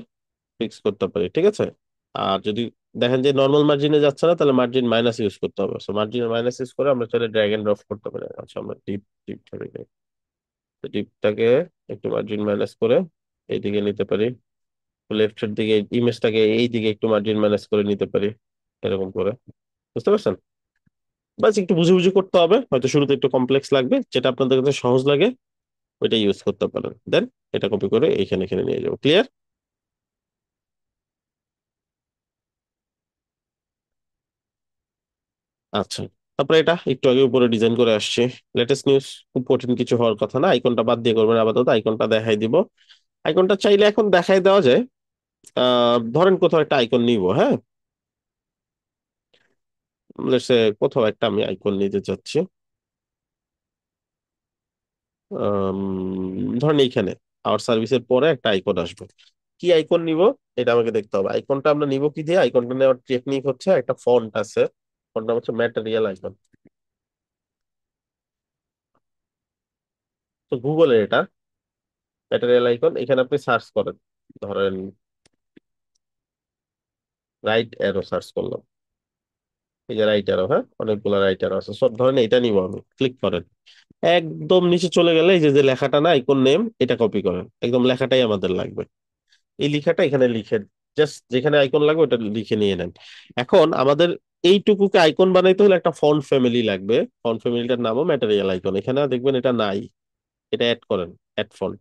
ফিক্স করতে পারি, ঠিক আছে? আর যদি দেখেন যে নর্মাল মার্জিনে যাচ্ছে না, তাহলে মার্জিন মাইনাস ইউজ করতে হবে। সো মার্জিন মাইনাস ইউজ করে আমরা চাইলে ড্র্যাগ এন্ড ড্রপ করতে পারি। আচ্ছা আমরা ডিপটাকে একটু মার্জিন মাইনাস করে এইদিকে নিতে পারি, লেফটের দিকে ইমেজটাকে এই দিকে একটু মার্জিন মাইনাস করে নিতে পারি, এরকম করে। বুঝতে পারছেন? বাস একটু বুঝে বুঝে করতে হবে, হয়তো শুরুতে একটু কমপ্লেক্স লাগবে, যেটা আপনাদের কাছে সহজ লাগে ওইটা ইউজ করতে পারেন। দেন এটা কপি করে এইখানে এখানে নিয়ে যাবো। ক্লিয়ার? আচ্ছা, তারপরে এটা একটু আগে উপরে ডিজাইন করে আসছে। লেটেস্ট নিউজ, খুব কঠিন কিছু হওয়ার কথা না। আইকনটা বাদ দিয়ে করবেন, আপাতত আইকনটা দেখাই দিব। আইকনটা চাইলে এখন দেখাই দেওয়া যায়। ধরেন কোথাও একটা আইকন নিব, হ্যাঁ, Let's say কোথাও একটা আমি আইকন নিতে চাচ্ছি। ধরেন এইখানে আওয়ার সার্ভিসের পরে একটা আইকন আসবে। কি আইকন নিব এটা আমাকে দেখতে হবে। আইকনটা আমরা নিব কি দিয়ে? আইকনটা নেওয়ার টেকনিক হচ্ছে, একটা ফন্ট আছে, ফন্ট নাম হচ্ছে ম্যাটেরিয়াল আইকন। তো গুগলের এটা ম্যাটেরিয়াল আইকন, এখানে আপনি সার্চ করেন, ধরেন রাইট অ্যারো সার্চ করলাম, এই যে রাইট অ্যারো, হ্যাঁ অনেকগুলো রাইট অ্যারো আছে, সব ধরেন এটা নিব আমি, ক্লিক করেন। একদম নিচে চলে গেলে এই যে যে লেখাটা না আইকন নেম, এটা কপি করেন, একদম লেখাটাই আমাদের লাগবে। এই লেখাটা এখানে লিখে জাস্ট যেখানে আইকন লাগবে ওটা লিখে নিয়ে নেন। এখন আমাদের এইটুকুকে আইকন বানাইতে হলে একটা ফন্ট ফ্যামিলি লাগবে। ফন্ট ফ্যামিলিটার নামও ম্যাটেরিয়াল আইকন, এখানে দেখবেন এটা নাই, এটা অ্যাড করেন, অ্যাড ফন্ট।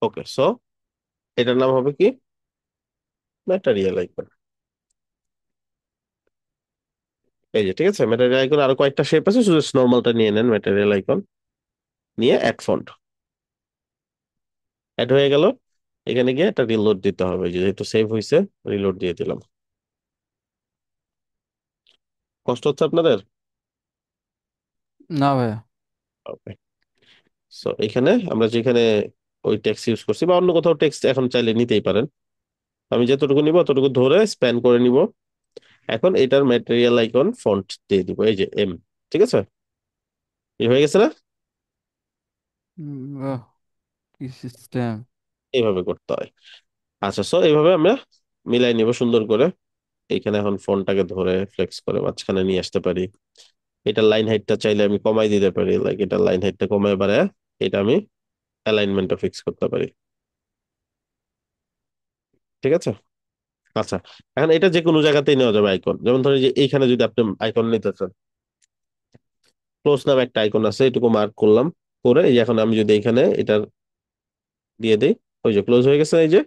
ওকে, সো এটার নাম হবে কি? Material icon. এই যে ঠিক আছে, ম্যাটেরিয়াল আইকন আরো কয়েকটা শেপ আছে, শুধু নর্মালটা নিয়ে নেন, ম্যাটেরিয়াল আইকন নিয়ে অ্যাড ফন্ট। অ্যাড হয়ে গেল। এখানে গিয়ে একটা রিলোড দিতে হবে, যেহেতু সেভ হয়েছে রিলোড দিয়ে দিলাম। কষ্ট হচ্ছে আপনাদের? না ভাইয়া। ওকে, সো এখানে আমরা যেখানে ওই টেক্সট ইউজ করছি বা অন্য কোথাও টেক্সট এখন চাইলে নিতেই পারেন, আমি যতটুকু নিব ততটুকু ধরে স্প্যান করে নিব। এখন এটার ম্যাটেরিয়াল আইকন ফন্ট দিয়ে দিব, এই যে এম। ঠিক আছে, এই হয়ে গেছে না? বাহ, কি সিস্টেম! এইভাবে করতে হয়। আচ্ছা, সো এইভাবে আমরা মিলাই নিব সুন্দর করে। এইখানে এখন ফন্টটাকে ধরে ফ্লেক্স করে মাঝখানে নিয়ে আসতে পারি। এটার লাইন হাইটটা চাইলে আমি কমাই দিতে পারি, লাইক এটার লাইন হাইটটা কমায় বাড়ায় এটা আমি অ্যালাইনমেন্টটা ফিক্স করতে পারি। ঠিক আছে, আচ্ছা এখন এটা যে কোনো জায়গাতেই নেওয়া যাবে আইকন। যেমন ধরেন যে এইখানে যদি আপনি আইকন নিতে চান, ক্লোজ নামে একটা আইকন আছে, এটুকু মার্ক করলাম, করে এই যে এখন আমি যদি এখানে এটা দিয়ে দিই, ওই যে ক্লোজ হয়ে গেছে, এই যে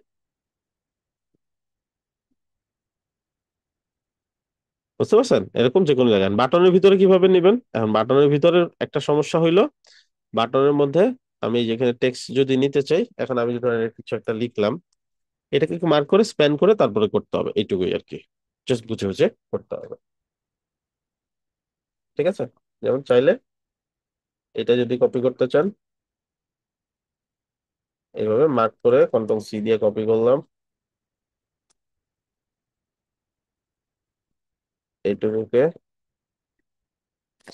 বুঝতে পারছেন, এরকম যে কোনো জায়গায় বাটনের ভিতরে কিভাবে নেবেন। এখন বাটনের ভিতরে একটা সমস্যা হইলো, বাটনের মধ্যে আমি যেখানে টেক্সট যদি নিতে চাই, এখন আমি যদি ধরেন কিছু একটা লিখলাম, এটাকে মার্ক করে স্প্যান করে তারপরে করতে হবে, এইটুকুই আর কি, জাস্ট বুঝে বুঝে করতে হবে। ঠিক আছে, যেমন চাইলে এটা যদি কপি করতে চান, এইভাবে মার্ক করে কন্ট্রোল সি দিয়ে কপি করলাম, এইটুকুকে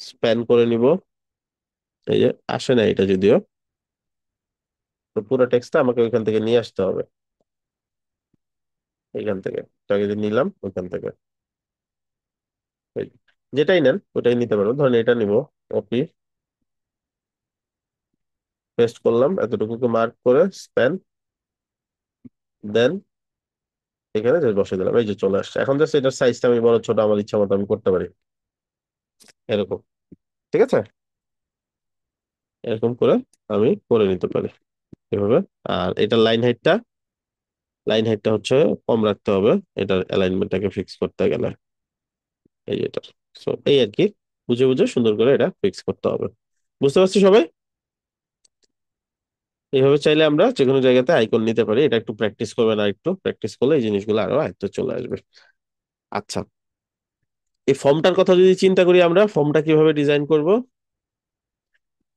স্প্যান করে নিব। এই যে আসে না এটা যদিও, তো পুরো টেক্সটটা আমাকে ওইখান থেকে নিয়ে আসতে হবে, এইখান থেকে এটাকে যে নিলাম ওইখান থেকে, এই যে। যেটাই নেন ওটাই নিতে পারবো, ধরেন এটা নিব, কপি পেস্ট করলাম, এতটুকুকে মার্ক করে স্প্যান, দেন এখানে জাস্ট বসে দিলাম, এই যে চলে আসছে। এখন জাস্ট এটার সাইজটা আমি বড় ছোট আমার ইচ্ছা মতো আমি করতে পারি, এরকম। ঠিক আছে, এরকম করে আমি করে নিতে পারি এভাবে। আর এটার লাইন হাইটটা হচ্ছে কম রাখতে হবে, এটার অ্যালাইনমেন্টটাকে ফিক্স করতে গেলে, এই যে এটা। সো এই আর কি, বুঝে বুঝে সুন্দর করে এটা ফিক্স করতে হবে। বুঝতে পারছি সবাই? এইভাবে চাইলে আমরা যে কোনো জায়গাতে আইকন নিতে পারি। এটা একটু প্র্যাকটিস করবেন, আর একটু প্র্যাকটিস করলে এই জিনিসগুলো আরো আয়ত্তে চলে আসবে। আচ্ছা, এই ফর্মটার কথা যদি চিন্তা করি, আমরা ফর্মটা কিভাবে ডিজাইন করব।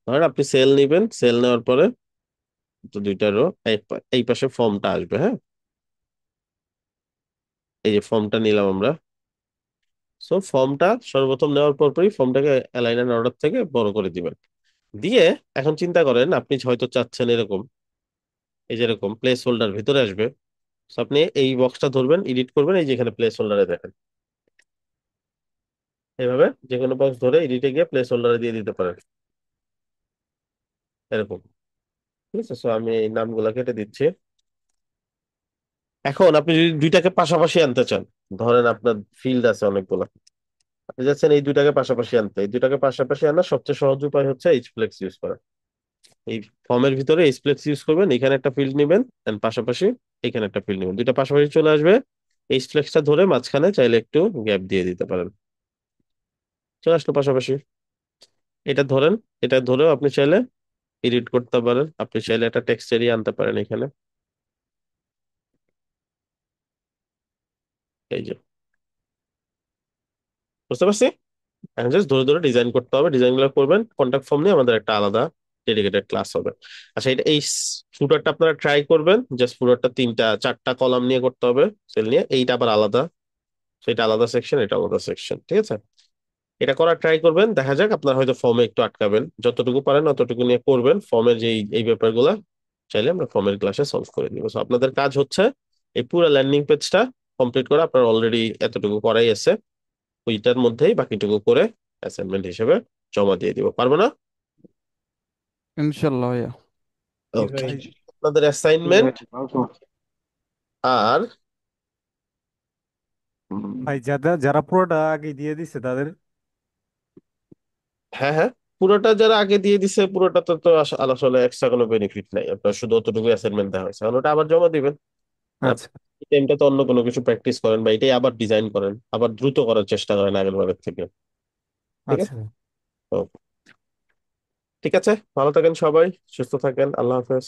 ধরেন আপনি সেল নিবেন, সেল নেওয়ার পরে তো দুইটা রো, এই পাশে ফর্মটা আসবে, হ্যাঁ, এই যে ফর্মটা নিলাম আমরা। সো ফর্মটা সর্বপ্রথম নেওয়ার পরই ফর্মটাকে অ্যালাইন এন্ড অর্ডার থেকে বড় করে দিবেন, দিয়ে এখন চিন্তা করেন আপনি হয়তো চাচ্ছেন এরকম, এই যে এরকম প্লেস হোল্ডার ভিতরে আসবে। So আপনি এই বক্সটা ধরবেন, এডিট করবেন, এই যে এখানে প্লেস হোল্ডারে দেখেন, এইভাবে যে কোনো বক্স ধরে এডিটে গিয়ে প্লেস হোল্ডারে দিয়ে দিতে পারেন, এরকম। ঠিক আছে, সো আমি এই নামগুলা কেটে দিচ্ছি। এখন আপনি যদি দুইটাকে পাশাপাশি আনতে চান, ধরেন আপনার ফিল্ড আছে অনেকগুলা, আপনি যাচ্ছেন এই দুইটাকে পাশাপাশি আনতে, এই দুইটাকে পাশাপাশি আনার সবচেয়ে সহজ উপায় হচ্ছে এইচফ্লেক্স ইউজ করা। এই ফর্মের ভিতরে এইচফ্লেক্স ইউজ করবেন, এখানে একটা ফিল্ড নেবেন এন্ড পাশাপাশি এখানে একটা ফিল্ড নেবেন, দুইটা পাশাপাশি চলে আসবে। এইচফ্লেক্সটা ধরে মাঝখানে চাইলে একটু গ্যাপ দিয়ে দিতে পারেন, চলে আসলো পাশাপাশি। এটা ধরেন, এটা ধরেও আপনি চাইলে এডিট করতে পারেন, আপনি চাইলে একটা টেক্সট এরিয়া আনতে পারেন এখানে, এই যে। বুঝতে পারছি? এখন জাস্ট ধরে ধরে ডিজাইন করতে হবে, ডিজাইন গুলো করবেন। কন্টাক্ট ফর্ম নিয়ে আমাদের একটা আলাদা ডেডিকেটেড ক্লাস হবে। আচ্ছা, এটা এই ফুটারটা আপনারা ট্রাই করবেন, জাস্ট ফুটারটা 3-4টা কলাম নিয়ে করতে হবে, সেল নিয়ে। এইটা আবার আলাদা, সেটা আলাদা সেকশন, এটা আলাদা সেকশন। ঠিক আছে, এটা করার ট্রাই করবেন, দেখা যাক। আপনার হয়তো ফর্মে একটু আটকাবেন, যতটুকু পারেন অতটুকু নিয়ে করবেন। ফর্মের যে এই ব্যাপারগুলা চাইলে আমরা ফর্মের ক্লাসে সলভ করে দিব। So আপনাদের কাজ হচ্ছে এই পুরো ল্যান্ডিং পেজটা কমপ্লিট করা। আপনার অলরেডি এতটুকু করাই আছে, ওইটার মধ্যেই বাকিটুকু করে অ্যাসাইনমেন্ট হিসেবে জমা দিয়ে দিব, পারবো না? ইনশাল্লাহ ভাইয়া। জি ওকে, ভাই। আপনাদের জি ভাই, অ্যাসাইনমেন্ট পারবো। আর ভাই যারা যারা পুরোটা আগে দিয়ে দিছে তাদের। হ্যাঁ হ্যাঁ, পুরোটা যারা আগে দিয়ে দিছে পুরোটা তো আসলে এক্সট্রা কোনো বেনিফিট নাই, আপনার শুধু অতটুকু অ্যাসাইনমেন্ট দেওয়া হয়েছে, কারণ ওটা আবার জমা দিবেন। আচ্ছা টাইমটা তো অন্য কোনো কিছু প্র্যাকটিস করেন, বা এটাই আবার ডিজাইন করেন, আবার দ্রুত করার চেষ্টা করেন আগের বারের থেকে। ঠিক আচ্ছা। আছে, তো ঠিক আছে, ভালো থাকেন সবাই, সুস্থ থাকেন, আল্লাহ হাফেজ।